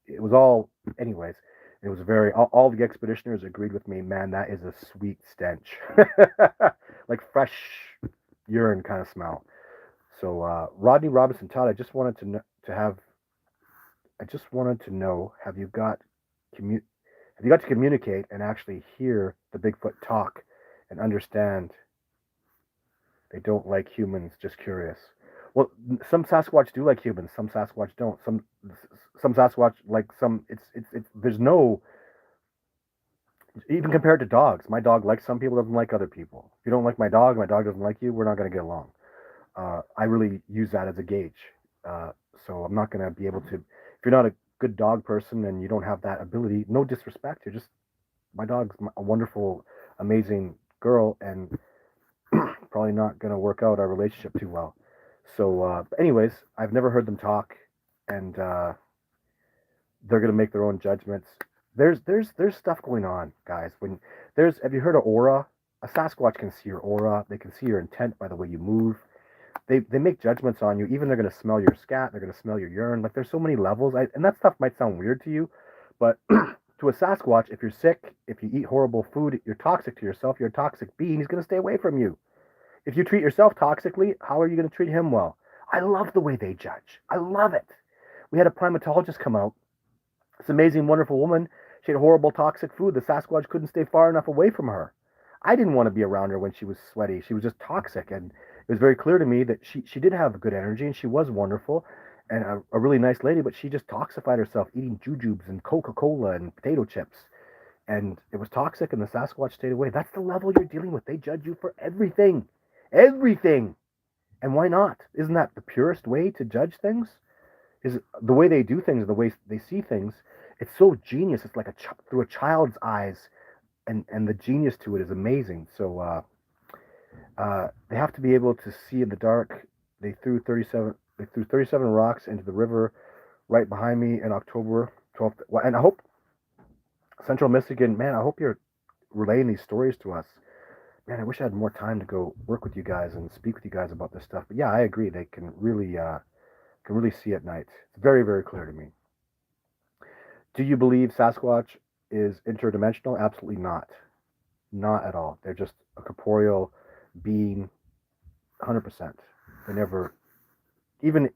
It was all, anyways. It was all the expeditioners agreed with me, man, that is a sweet stench. Like fresh urine kind of smell. So, Rodney Robinson, Todd, I just wanted to know, have you got to communicate and actually hear the Bigfoot talk and understand they don't like humans, just curious. Well, some Sasquatch do like humans. Some Sasquatch don't. Some Sasquatch like some. It's. There's no. Even compared to dogs, my dog likes some people, doesn't like other people. If you don't like my dog doesn't like you. We're not going to get along. I really use that as a gauge. So I'm not going to be able to. If you're not a good dog person and you don't have that ability, no disrespect. You're just my dog's a wonderful, amazing girl, and probably not going to work out our relationship too well. So, anyways, I've never heard them talk, and they're going to make their own judgments. There's stuff going on, guys. Have you heard of aura? A Sasquatch can see your aura. They can see your intent by the way you move. They make judgments on you. Even they're going to smell your scat. They're going to smell your urine. Like there's so many levels. And that stuff might sound weird to you, but to a Sasquatch, if you're sick, if you eat horrible food, you're toxic to yourself. You're a toxic being. He's going to stay away from you. If you treat yourself toxically, how are you going to treat him well? I love the way they judge. I love it. We had a primatologist come out. This amazing, wonderful woman. She had horrible, toxic food. The Sasquatch couldn't stay far enough away from her. I didn't want to be around her when she was sweaty. She was just toxic. And it was very clear to me that she did have good energy and she was wonderful and a really nice lady, but she just toxified herself eating jujubes and Coca-Cola and potato chips. And it was toxic and the Sasquatch stayed away. That's the level you're dealing with. They judge you for everything. Everything. And why not? Isn't that the purest way to judge things? Is the way they do things, the way they see things. It's so genius. It's like through a child's eyes, and the genius to it is amazing. So they have to be able to see in the dark. They threw 37. They threw 37 rocks into the river right behind me in October 12th. And I hope Central Michigan, man, I hope you're relaying these stories to us. Man, I wish I had more time to go work with you guys and speak with you guys about this stuff. But yeah, I agree. They can really see at night. It's very, very clear to me. Do you believe Sasquatch is interdimensional? Absolutely not. Not at all. They're just a corporeal being, 100%. They never, even,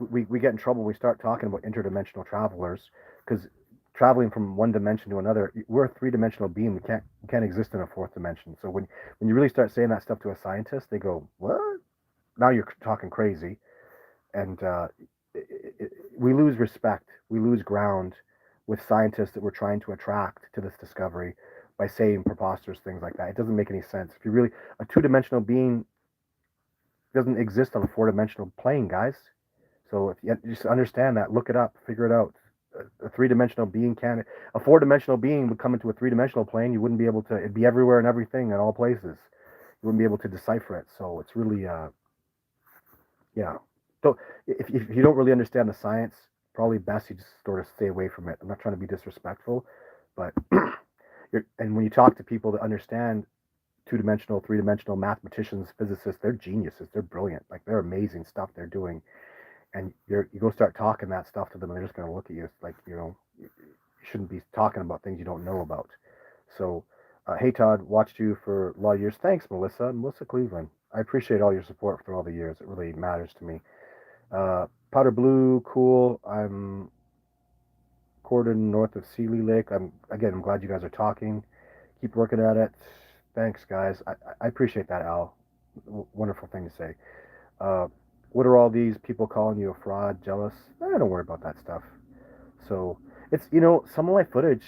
we get in trouble when we start talking about interdimensional travelers, because traveling from one dimension to another, we're a three-dimensional being. We can't exist in a fourth dimension. So when you really start saying that stuff to a scientist, they go, what? Now you're talking crazy. And we lose respect, we lose ground with scientists that we're trying to attract to this discovery by saying preposterous things like that. It doesn't make any sense. If you really, a two-dimensional being doesn't exist on a four-dimensional plane, guys. So if you just understand that, look it up, figure it out. A three-dimensional being can, a four-dimensional being would come into a three-dimensional plane. You wouldn't be able to. It'd be everywhere and everything in all places. You wouldn't be able to decipher it. So it's really, yeah. So if you don't really understand the science, probably best you just sort of stay away from it. I'm not trying to be disrespectful, but and when you talk to people that understand two-dimensional, three-dimensional mathematicians, physicists, they're geniuses. They're brilliant. Like they're amazing stuff they're doing. And you go start talking that stuff to them, and they're just going to look at you like, you shouldn't be talking about things you don't know about. So, hey Todd, watched you for a lot of years. Thanks, Melissa Cleveland. I appreciate all your support for all the years. It really matters to me. Powder Blue, cool. I'm Cordon, north of Sealy Lake. I'm glad you guys are talking. Keep working at it. Thanks, guys. I appreciate that, Al. Wonderful thing to say. Uh, what are all these people calling you a fraud, jealous? Don't worry about that stuff. So it's some of my footage,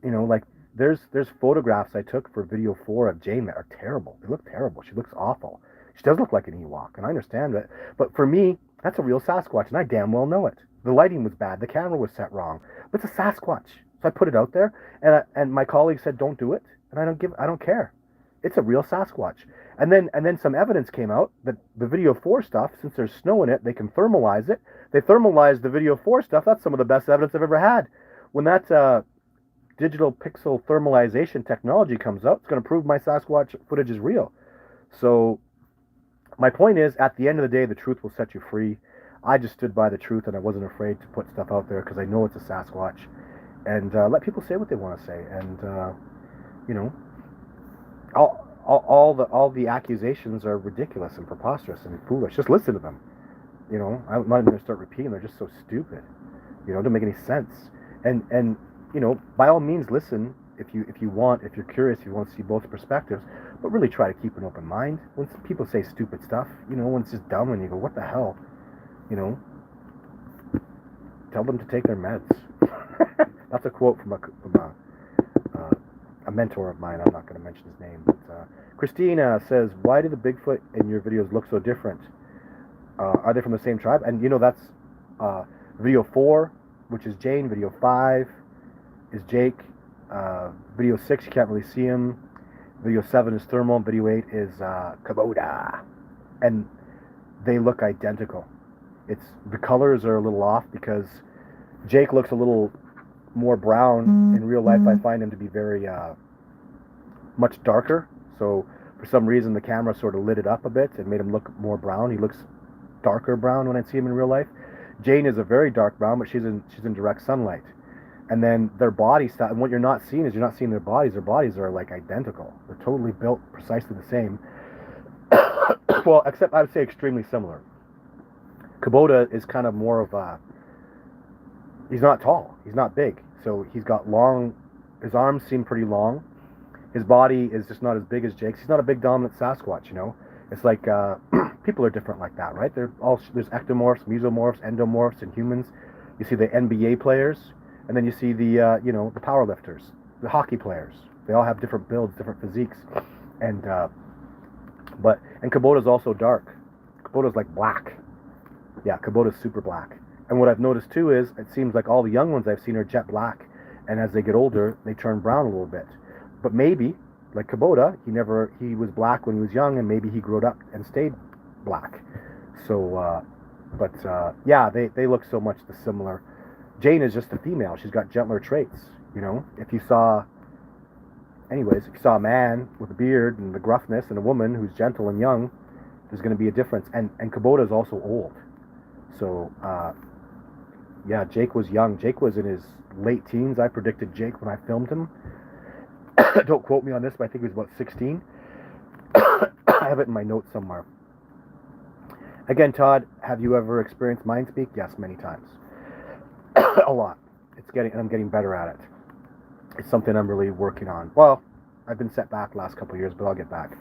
like there's photographs I took for video 4 of Jane that are terrible. They look terrible. She looks awful. She does look like an Ewok, and I understand that. But for me, that's a real Sasquatch, and I damn well know it. The lighting was bad. The camera was set wrong. But it's a Sasquatch. So I put it out there, and my colleague said, don't do it. And I don't care. It's a real Sasquatch. And then some evidence came out that the video 4 stuff, since there's snow in it, they can thermalize it. They thermalized the video 4 stuff. That's some of the best evidence I've ever had. When that digital pixel thermalization technology comes out, it's going to prove my Sasquatch footage is real. So my point is, at the end of the day, the truth will set you free. I just stood by the truth, and I wasn't afraid to put stuff out there because I know it's a Sasquatch, and let people say what they want to say. And you know, all the accusations are ridiculous and preposterous and foolish. Just listen to them. I'm not even going to start repeating. They're just so stupid. Don't make any sense. And by all means, listen if you want, if you're curious, if you want to see both perspectives, but really try to keep an open mind. When people say stupid stuff, when it's just dumb and you go, what the hell, tell them to take their meds. That's a quote from a mentor of mine. I'm not going to mention his name, but Christina says, why do the Bigfoot in your videos look so different? Are they from the same tribe? And that's video 4, which is Jane. Video 5 is Jake. Video 6, you can't really see him. Video 7 is Thermal. Video 8 is Kubota. And they look identical. The colors are a little off because Jake looks a little more brown. In real life, I find him to be very much darker. So for some reason, the camera sort of lit it up a bit and made him look more brown. He looks darker brown when I see him in real life. Jane is a very dark brown, but she's in direct sunlight. And then their body style, and what you're not seeing is you're not seeing their bodies. Their bodies are like identical. They're totally built precisely the same. Well, except I would say extremely similar. Kubota is kind of more of a, he's not tall, he's not big, so he's got long, his arms seem pretty long. His body is just not as big as Jake's. He's not a big dominant Sasquatch, It's like people are different like that, right? There's ectomorphs, mesomorphs, endomorphs in humans. You see the NBA players, and then you see the the power lifters, the hockey players. They all have different builds, different physiques, and And Kubota's also dark. Kubota's like black. Yeah, Kubota's super black. And what I've noticed too is it seems like all the young ones I've seen are jet black, and as they get older, they turn brown a little bit. But maybe, like Kubota, he was black when he was young, and maybe he grew up and stayed black. So, yeah, they look so much the similar. Jane is just a female. She's got gentler traits. You know, if you saw a man with a beard and the gruffness, and a woman who's gentle and young, there's going to be a difference. And Kubota is also old. So, yeah, Jake was young. Jake was in his late teens. I predicted Jake when I filmed him. Don't quote me on this, but I think he was about 16. I have it in my notes somewhere. Again, Todd, have you ever experienced Mindspeak? Yes, many times. A lot. I'm getting better at it. It's something I'm really working on. Well, I've been set back the last couple of years, but I'll get back.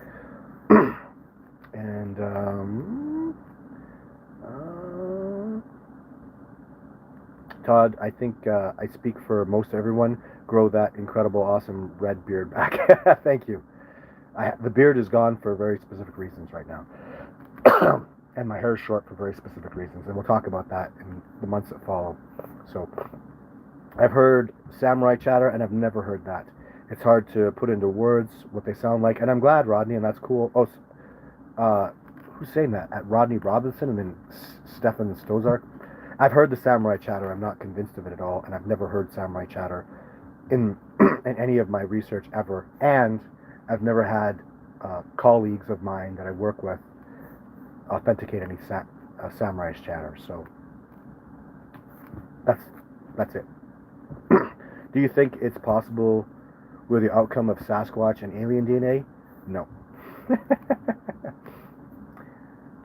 And Todd, I think I speak for most everyone. Grow that incredible, awesome red beard back. Thank you. The beard is gone for very specific reasons right now. And my hair is short for very specific reasons. And we'll talk about that in the months that follow. So, I've heard samurai chatter, and I've never heard that. It's hard to put into words what they sound like. And I'm glad, Rodney, and that's cool. Oh, who's saying that? At Rodney Robinson and then Stefan Stozark? I've heard the samurai chatter. I'm not convinced of it at all, and I've never heard samurai chatter in in any of my research ever. And I've never had colleagues of mine that I work with authenticate any samurai's chatter. So that's it. Do you think it's possible with the outcome of Sasquatch and alien DNA? No. Do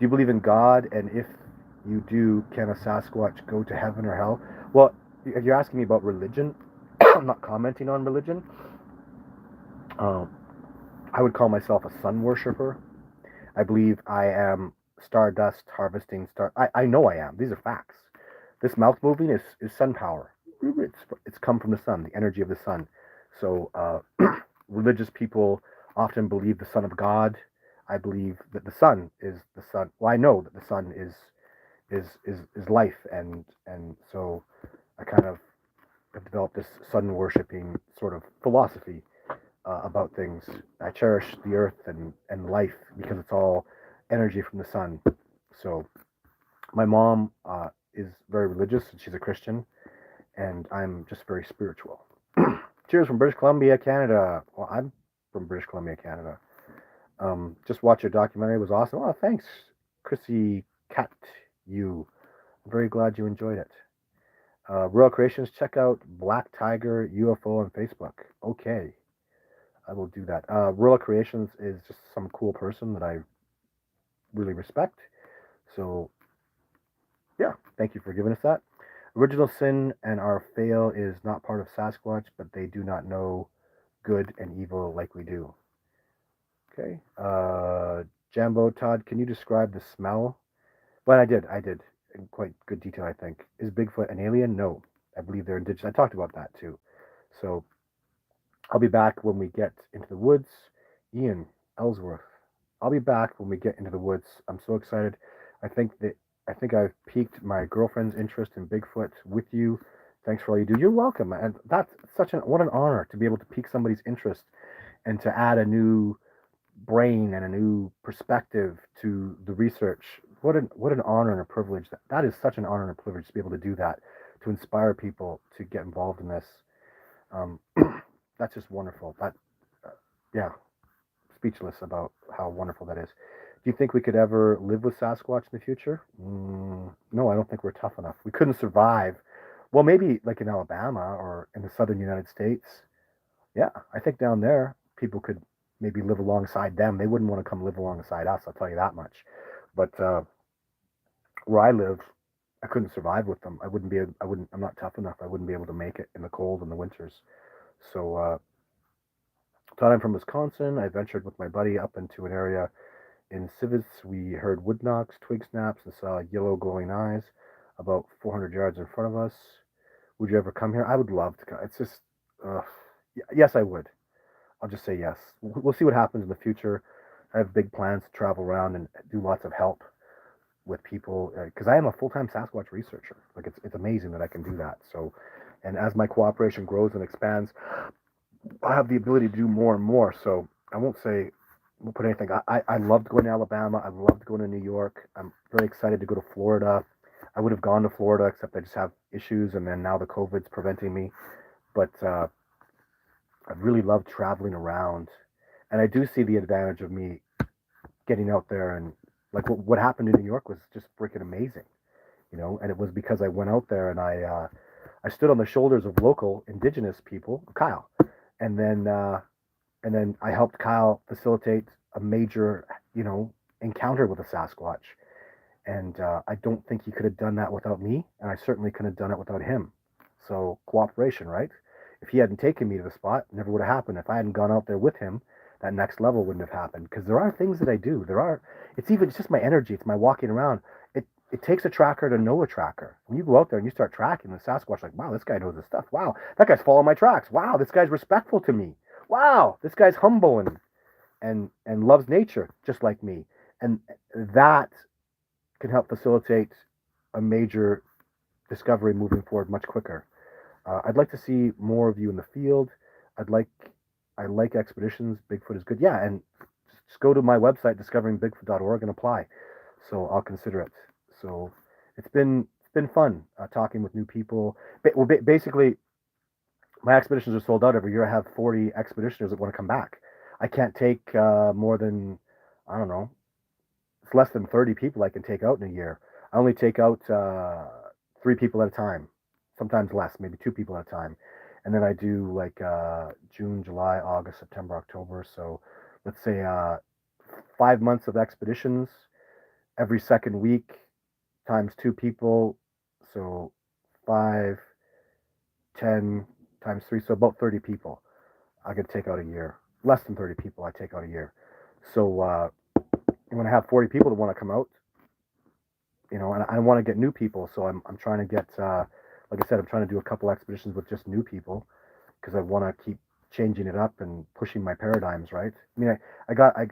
you believe in God? And if you do, can a Sasquatch go to heaven or hell? Well, if you're asking me about religion, I'm not commenting on religion. I would call myself a sun worshiper. I believe I am stardust harvesting star. I know I am. These are facts. This mouth moving is sun power. It's come from the sun, the energy of the sun. So religious people often believe the Son of God. I believe that the sun is the sun. Well, I know that the sun is life, and so I kind of have developed this sun worshipping sort of philosophy about things. I cherish the earth and life because it's all energy from the sun. So my mom is very religious, and she's a Christian, and I'm just very spiritual. Cheers from British Columbia, Canada. Well, I'm from British Columbia, Canada. Just watched your documentary. It was awesome. Oh, thanks, Chrissy Cat. I'm very glad you enjoyed it. Royal Creations, check out Black Tiger UFO on Facebook. Okay, I will do that. Royal Creations is just some cool person that I really respect. So, yeah, thank you for giving us that. Original sin and our fail is not part of Sasquatch, but they do not know good and evil like we do. Okay. Jambo, Todd, can you describe the smell? Well, I did in quite good detail, I think. Is Bigfoot an alien? No. I believe they're indigenous. I talked about that too. So I'll be back when we get into the woods. Ian Ellsworth. I'll be back when we get into the woods. I'm so excited. I think I've piqued my girlfriend's interest in Bigfoot with you. Thanks for all you do. You're welcome. And that's what an honor to be able to pique somebody's interest and to add a new brain and a new perspective to the research. What an honor and a privilege. That is such an honor and a privilege to be able to do that, to inspire people to get involved in this. That's just wonderful. Yeah, speechless about how wonderful that is. Do you think we could ever live with Sasquatch in the future? No, I don't think we're tough enough. We couldn't survive. Well, maybe like in Alabama or in the southern United States. Yeah, I think down there people could maybe live alongside them. They wouldn't want to come live alongside us, I'll tell you that much. But where I live, I couldn't survive with them. I'm not tough enough. I wouldn't be able to make it in the cold and the winters. So, Todd, I'm from Wisconsin. I ventured with my buddy up into an area in Civets. We heard wood knocks, twig snaps, and saw yellow glowing eyes about 400 yards in front of us. Would you ever come here? I would love to come. It's just, yes, I would. I'll just say yes. We'll see what happens in the future. I have big plans to travel around and do lots of help with people because I am a full-time Sasquatch researcher. Like it's amazing that I can do that. So, and as my cooperation grows and expands, I have the ability to do more and more. So I won't put anything. I loved going to Alabama. I loved going to New York. I'm very excited to go to Florida. I would have gone to Florida, except I just have issues, and then now the COVID's preventing me. But I really love traveling around, and I do see the advantage of me getting out there and like what happened in New York was just freaking amazing, you know. And it was because I went out there and I stood on the shoulders of local indigenous people, Kyle, and then I helped Kyle facilitate a major, you know, encounter with a Sasquatch. And I don't think he could have done that without me, and I certainly couldn't have done it without him. So cooperation, right? If he hadn't taken me to the spot, it never would have happened. If I hadn't gone out there with him, that next level wouldn't have happened. Because there are things that I do. It's just my energy. It's my walking around. It takes a tracker to know a tracker. When you go out there and you start tracking the Sasquatch, like, wow, this guy knows his stuff. Wow, that guy's following my tracks. Wow, this guy's respectful to me. Wow, this guy's humble and loves nature just like me. And that can help facilitate a major discovery moving forward much quicker. I'd like to see more of you in the field. I like expeditions. Bigfoot is good. Yeah, and just go to my website discoveringbigfoot.org and apply. So I'll consider it. So it's been fun talking with new people. Basically, my expeditions are sold out every year. I have 40 expeditioners that want to come back. I can't take more than, I don't know, it's less than 30 people I can take out in a year. I only take out 3 people at a time, sometimes less, maybe 2 people at a time. And then I do like June, July, August, September, October. So let's say 5 months of expeditions every second week times 2 people. So 5, 10 times 3. So about 30 people I could take out a year. Less than 30 people I take out a year. So when I have 40 people that want to come out, you know, and I want to get new people. So I'm trying to get, like I said, I'm trying to do a couple expeditions with just new people because I want to keep changing it up and pushing my paradigms, right? I mean,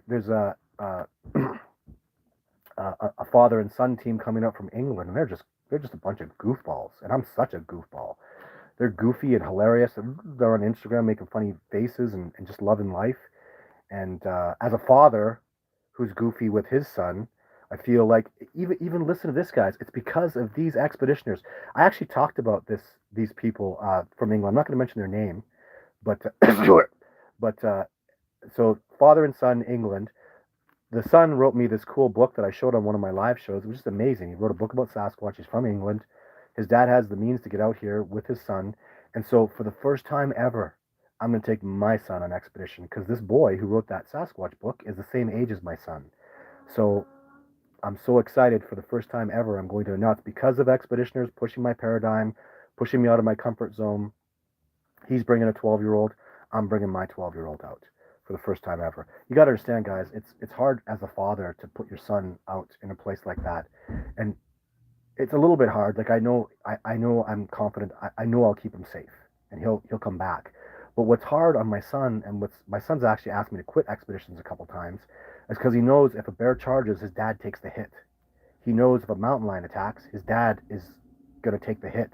there's a father and son team coming up from England, and they're just a bunch of goofballs, and I'm such a goofball. They're goofy and hilarious. They're on Instagram making funny faces and just loving life. And as a father who's goofy with his son, I feel like even listen to this, guys. It's because of these expeditioners. I actually talked about these people from England. I'm not going to mention their name, but but so father and son, England. The son wrote me this cool book that I showed on one of my live shows. It was just amazing. He wrote a book about Sasquatch. He's from England. His dad has the means to get out here with his son, and so for the first time ever, I'm going to take my son on expedition because this boy who wrote that Sasquatch book is the same age as my son. So I'm so excited for the first time ever. I'm going to announce because of expeditioners pushing my paradigm, pushing me out of my comfort zone. He's bringing a 12-year-old. I'm bringing my 12-year-old out for the first time ever. You got to understand, guys. It's hard as a father to put your son out in a place like that, and it's a little bit hard. Like I know I'm confident. I know I'll keep him safe, and he'll come back. But what's hard on my son, and what's my son's actually asked me to quit expeditions a couple times, is because he knows if a bear charges, his dad takes the hit. He knows if a mountain lion attacks, his dad is going to take the hit.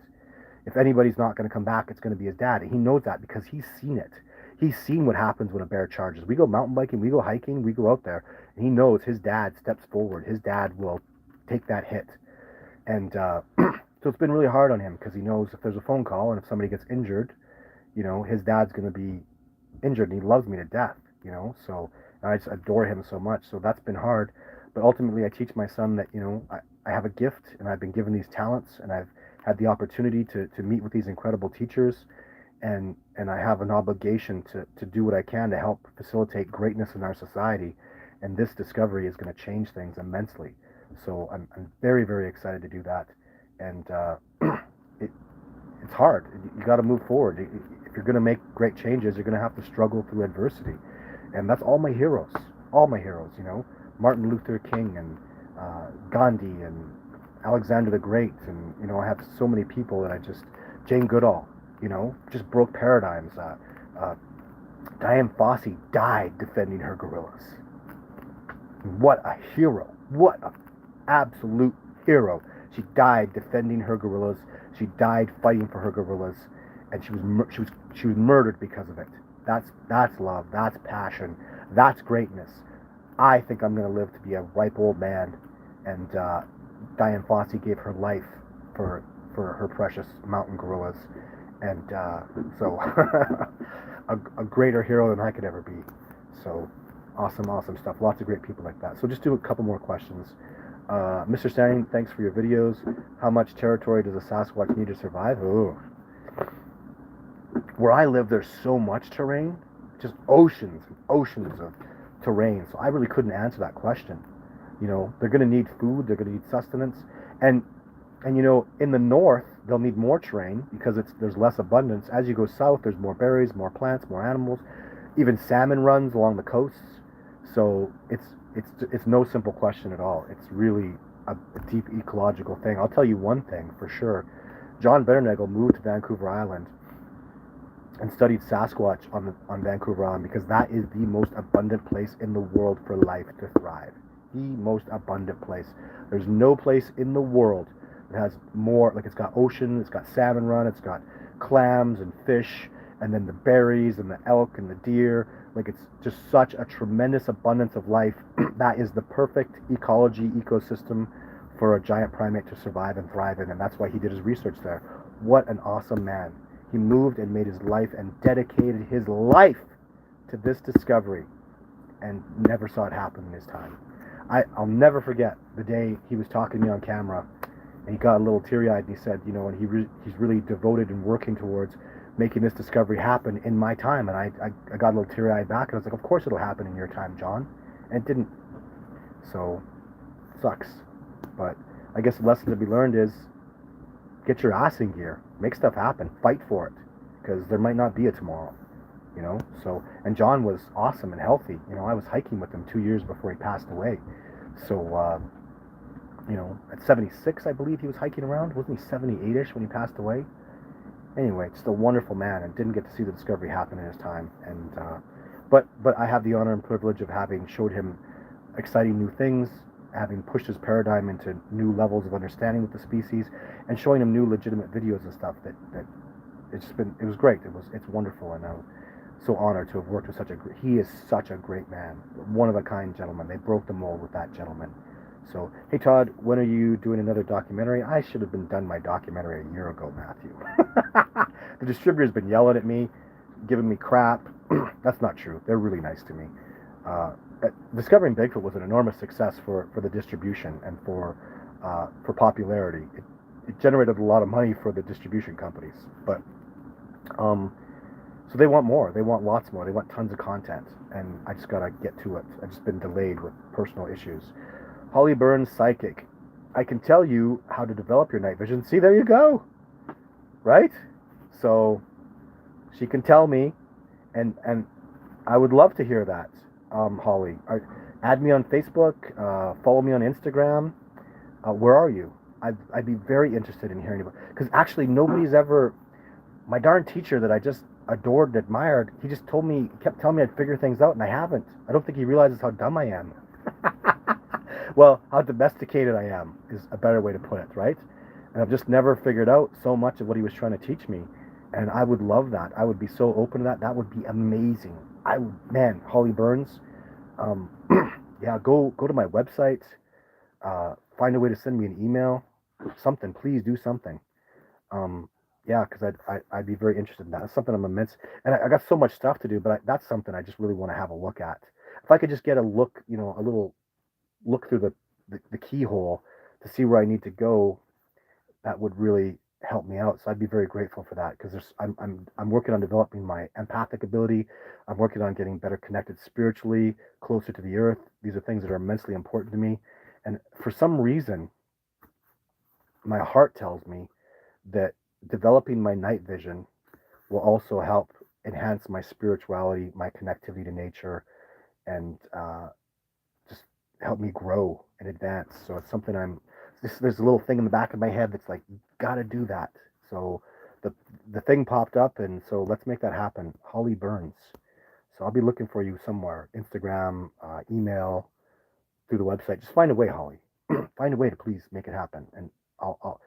If anybody's not going to come back, it's going to be his dad. And he knows that because he's seen it. He's seen what happens when a bear charges. We go mountain biking, we go hiking, we go out there, and he knows his dad steps forward. His dad will take that hit. And so it's been really hard on him because he knows if there's a phone call and if somebody gets injured, you know, his dad's going to be injured, and he loves me to death, you know. So I just adore him so much. So that's been hard. But ultimately, I teach my son that, you know, I have a gift, and I've been given these talents, and I've had the opportunity to meet with these incredible teachers, and I have an obligation to do what I can to help facilitate greatness in our society. And this discovery is going to change things immensely. So I'm very, very excited to do that. And it's hard. You got to move forward. If you're going to make great changes, you're going to have to struggle through adversity. And that's all my heroes, you know, Martin Luther King and Gandhi and Alexander the Great. And, you know, I have so many people that Jane Goodall, you know, just broke paradigms. Diane Fossey died defending her gorillas. What a hero. What a absolute hero. She died defending her gorillas. She died fighting for her gorillas, and she was murdered because of it. That's love. That's passion. That's greatness. I think I'm going to live to be a ripe old man, and Diane Fossey gave her life for her precious mountain gorillas, and so a greater hero than I could ever be. So awesome stuff. Lots of great people like that. So just do a couple more questions. Mr. Stanning, thanks for your videos. How much territory does a Sasquatch need to survive? Ooh. Where I live, there's so much terrain, just oceans and oceans of terrain. So I really couldn't answer that question. You know, they're going to need food, they're going to need sustenance, and you know, in the north, they'll need more terrain because there's less abundance. As you go south, there's more berries, more plants, more animals. Even salmon runs along the coasts. So it's no simple question at all. It's really a deep ecological thing. I'll tell you one thing for sure. John Bennernagel moved to Vancouver Island and studied Sasquatch on Vancouver Island because that is the most abundant place in the world for life to thrive. The most abundant place. There's no place in the world that has more, like it's got ocean, it's got salmon run, it's got clams and fish, and then the berries and the elk and the deer. Like it's just such a tremendous abundance of life. That is the perfect ecology, ecosystem for a giant primate to survive and thrive in, and that's why he did his research there. What an awesome man. He moved and made his life and dedicated his life to this discovery and never saw it happen in his time. I'll never forget the day he was talking to me on camera and he got a little teary-eyed and he said, you know, and he's really devoted and working towards making this discovery happen in my time. And I got a little teary-eyed back and I was like, of course it'll happen in your time, John. And it didn't. So, sucks. But I guess the lesson to be learned is get your ass in gear. Make stuff happen. Fight for it. Because there might not be a tomorrow. You know? So, and John was awesome and healthy. You know, I was hiking with him 2 years before he passed away. So, you know, at 76, I believe he was hiking around. Wasn't he 78-ish when he passed away? Anyway, just a wonderful man, and didn't get to see the discovery happen in his time. And but I have the honor and privilege of having showed him exciting new things, having pushed his paradigm into new levels of understanding with the species, and showing him new legitimate videos and stuff. That it was great. It's wonderful, and I'm so honored to have worked with he is such a great man, one of a kind gentleman. They broke the mold with that gentleman. So, hey Todd, when are you doing another documentary? I should have been done my documentary a year ago, Matthew. The distributor's been yelling at me, giving me crap. That's not true. They're really nice to me. Discovering Bigfoot was an enormous success for the distribution and for popularity. It generated a lot of money for the distribution companies, but so they want more. They want lots more. They want tons of content, and I just gotta get to it. I've just been delayed with personal issues. Holly Burns, psychic. I can tell you how to develop your night vision. See, there you go. Right? So she can tell me, and I would love to hear that, Holly. Add me on Facebook. Follow me on Instagram. Where are you? I'd be very interested in hearing about. Because actually, nobody's ever. My darn teacher that I just adored and admired, he just kept telling me I'd figure things out, and I haven't. I don't think he realizes how dumb I am. Well, how domesticated I am is a better way to put it, right? And I've just never figured out so much of what he was trying to teach me. And I would love that. I would be so open to that. That would be amazing. Man, Holly Burns, yeah, go to my website, find a way to send me an email, something. Please do something. Yeah, because I'd be very interested in that. It's something I'm immense, and I got so much stuff to do, but that's something I just really want to have a look at. If I could just get a look, you know, a little look through the keyhole to see where I need to go, that would really help me out. So I'd be very grateful for that, because I'm working on developing my empathic ability. I'm working on getting better connected spiritually, closer to the earth. These are things that are immensely important to me, and for some reason, my heart tells me that developing my night vision will also help enhance my spirituality, my connectivity to nature, and just help me grow and advance. So it's something there's a little thing in the back of my head that's like, you gotta do that. So the thing popped up, and so let's make that happen. Holly Burns. So I'll be looking for you somewhere. Instagram, email, through the website. Just find a way, Holly. Find a way to please make it happen, and I'll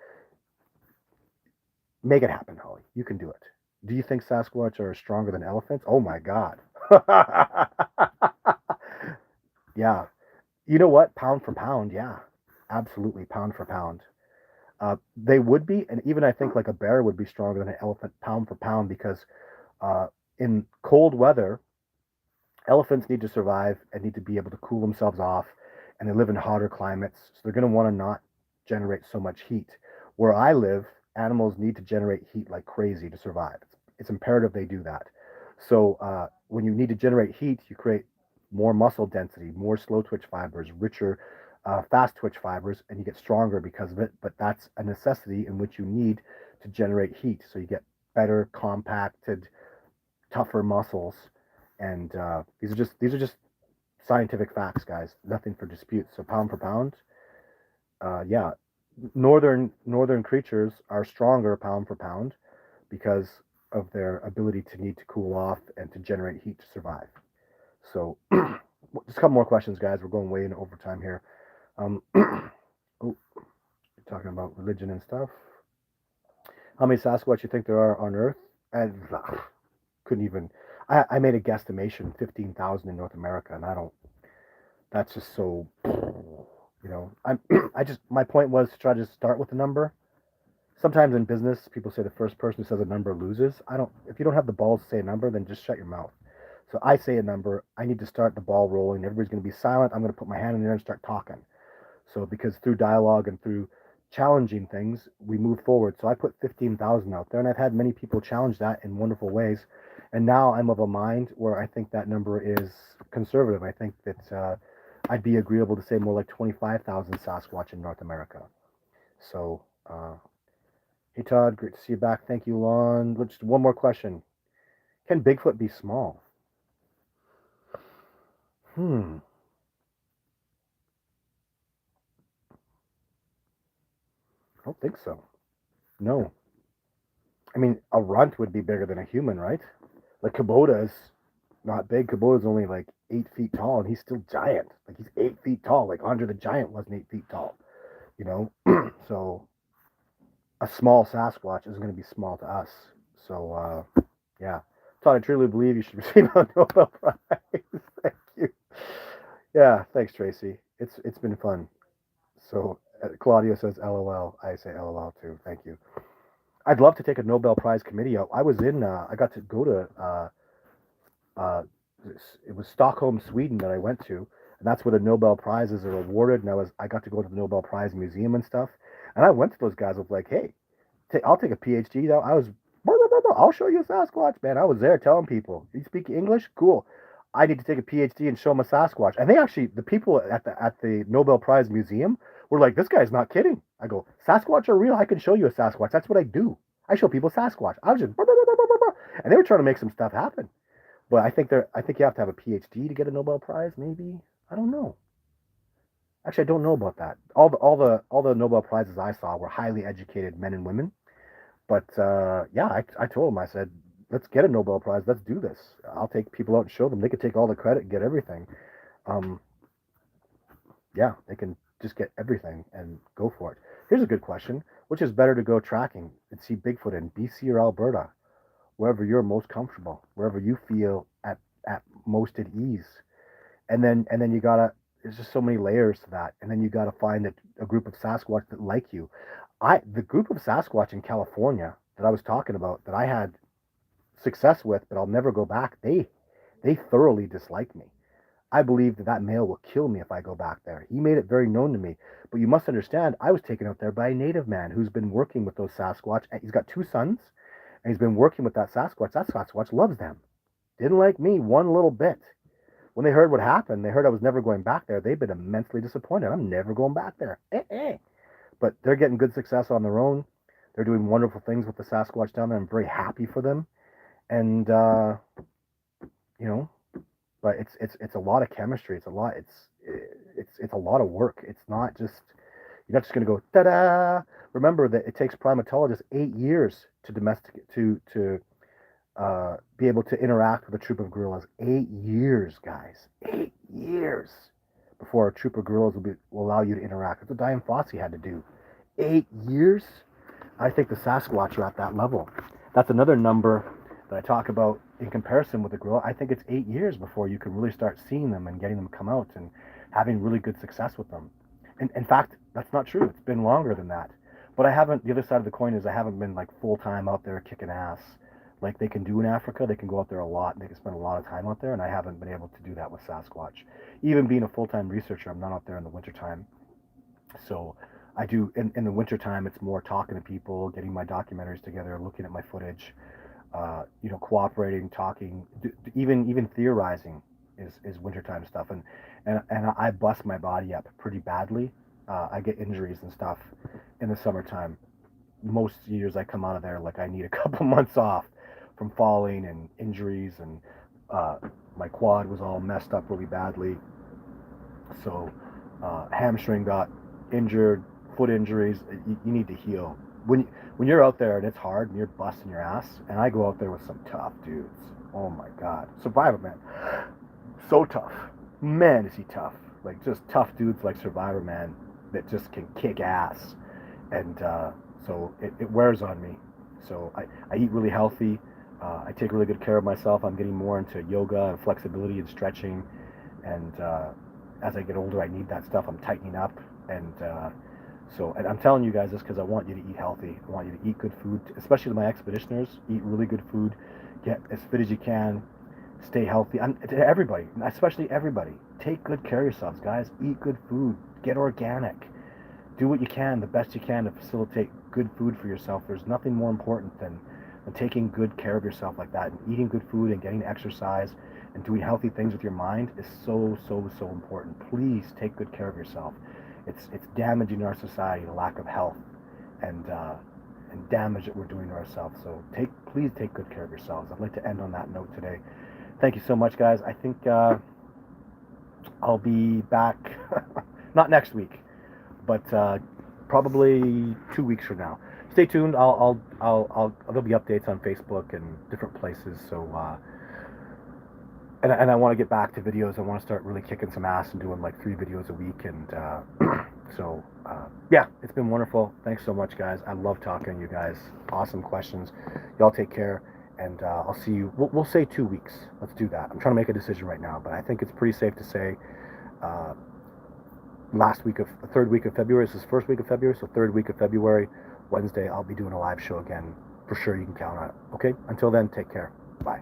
make it happen, Holly. You can do it. Do you think Sasquatch are stronger than elephants? Oh my God. Yeah. You know what? Pound for pound, yeah. Absolutely, pound for pound. They would be, and even I think like a bear would be stronger than an elephant pound for pound because uh, in cold weather, elephants need to survive and need to be able to cool themselves off, and they live in hotter climates, so they're going to want to not generate so much heat. Where I live, animals need to generate heat like crazy to survive. It's imperative they do that. So when you need to generate heat, you create more muscle density, more slow twitch fibers, richer fast twitch fibers, and you get stronger because of it. But that's a necessity in which you need to generate heat. So you get better compacted, tougher muscles, and these are just scientific facts, guys. Nothing for dispute. So pound for pound, yeah, northern creatures are stronger pound for pound because of their ability to need to cool off and to generate heat to survive. So just a couple more questions, guys. We're going way into overtime here. Oh, talking about religion and stuff. How many Sasquatch you think there are on Earth? And couldn't even. I made a guesstimation 15,000 in North America, and I don't. That's just so. I'm. I just my point was to try to start with a number. Sometimes in business, people say the first person who says a number loses. I don't. If you don't have the balls to say a number, then just shut your mouth. So I say a number. I need to start the ball rolling. Everybody's going to be silent. I'm going to put my hand in there and start talking. So because through dialogue and through challenging things, we move forward. So I put 15,000 out there, and I've had many people challenge that in wonderful ways. And now I'm of a mind where I think that number is conservative. I think that I'd be agreeable to say more like 25,000 Sasquatch in North America. So, hey Todd, great to see you back. Thank you, Lon. Just one more question. Can Bigfoot be small? I don't think so. No. I mean, a runt would be bigger than a human, right? Like Kubota is not big. Kubota's only like 8 feet tall, and he's still giant. Like he's 8 feet tall. Like Andre the Giant wasn't 8 feet tall, you know. So a small Sasquatch isn't going to be small to us. So yeah, Todd, I truly believe you should receive a Nobel Prize. Thank you. Yeah, thanks, Tracy. It's been fun. So Claudio says LOL. I say LOL too. Thank you. I'd love to take a Nobel Prize committee out. I was in. I got to go to. Uh, it was Stockholm, Sweden that I went to, and that's where the Nobel Prizes are awarded. And I got to go to the Nobel Prize Museum and stuff. And I went to those guys. I was like, hey, I'll take a PhD though. I'll show you a Sasquatch, man. I was there telling people, you speak English? Cool. I need to take a PhD and show them a Sasquatch. And they actually, the people at the Nobel Prize Museum were like, this guy's not kidding. I go, Sasquatch are real. I can show you a Sasquatch. That's what I do. I show people Sasquatch. I was just, and they were trying to make some stuff happen. But I think you have to have a PhD to get a Nobel Prize. Maybe I don't know. Actually, I don't know about that. All the Nobel Prizes I saw were highly educated men and women. But yeah, I told them, I said, let's get a Nobel Prize. Let's do this. I'll take people out and show them. They could take all the credit and get everything. Um, yeah, they can just get everything and go for it. Here's a good question. Which is better to go tracking and see Bigfoot in BC or Alberta? Wherever you're most comfortable, wherever you feel at most at ease. And then you gotta there's just so many layers to that. And then you gotta find a group of Sasquatch that like you. The group of Sasquatch in California that I was talking about that I had success with, but I'll never go back, they thoroughly dislike me. I believe that male will kill me if I go back there. He made it very known to me. But you must understand, I was taken out there by a native man who's been working with those Sasquatch. He's got 2 sons, and he's been working with that Sasquatch. That Sasquatch loves them. Didn't like me one little bit. When they heard what happened, they heard I was never going back there. They've been immensely disappointed. I'm never going back there. But they're getting good success on their own. They're doing wonderful things with the Sasquatch down there. I'm very happy for them. And you know, but it's a lot of chemistry. It's a lot of work. It's not just you're not just going to go ta-da. Remember that it takes primatologists 8 years to domesticate to be able to interact with a troop of gorillas. 8 years, guys. 8 years before a troop of gorillas will allow you to interact. That's what Diane Fossey had to do. 8 years? I think the Sasquatch are at that level. That's another number that I talk about in comparison with the gorilla. I think it's 8 years before you can really start seeing them and getting them come out and having really good success with them. And in fact, that's not true. It's been longer than that. But I haven't, the other side of the coin is I haven't been like full-time out there kicking ass like they can do in Africa. They can go out there a lot and they can spend a lot of time out there, and I haven't been able to do that with Sasquatch. Even being a full-time researcher, I'm not out there in the wintertime. So I do, in the wintertime, it's more talking to people, getting my documentaries together, looking at my footage, cooperating, talking, even theorizing is wintertime stuff. And I bust my body up pretty badly. I get injuries and stuff in the summertime. Most years I come out of there like I need a couple months off from falling and injuries, and my quad was all messed up really badly. So hamstring got injured, foot injuries. You need to heal. When you're out there and it's hard and you're busting your ass, and I go out there with some tough dudes. Oh my God, Survivor Man, so tough. Man, is he tough. Like just tough dudes like Survivor Man that just can kick ass. And so it wears on me. So I eat really healthy. I take really good care of myself. I'm getting more into yoga and flexibility and stretching. And as I get older, I need that stuff. I'm tightening up. And and I'm telling you guys this because I want you to eat healthy. I want you to eat good food, especially my expeditioners. Eat really good food. Get as fit as you can. Stay healthy. To everybody, especially everybody, take good care of yourselves, guys. Eat good food. Get organic. Do what you can, the best you can, to facilitate good food for yourself. There's nothing more important than taking good care of yourself like that. And eating good food and getting exercise and doing healthy things with your mind is so, so, so important. Please take good care of yourself. It's damaging our society, the lack of health and damage that we're doing to ourselves. So please take good care of yourselves. I'd like to end on that note today. Thank you so much, guys. I think I'll be back, not next week, but probably 2 weeks from now. Stay tuned. There'll be updates on Facebook and different places. So, and I want to get back to videos. I want to start really kicking some ass and doing like 3 videos a week. And yeah, it's been wonderful. Thanks so much, guys. I love talking to you guys. Awesome questions. Y'all take care. And I'll see you. We'll say 2 weeks. Let's do that. I'm trying to make a decision right now, but I think it's pretty safe to say third week of February. This is first week of February, so third week of February, Wednesday, I'll be doing a live show again. For sure, you can count on it. Okay? Until then, take care. Bye.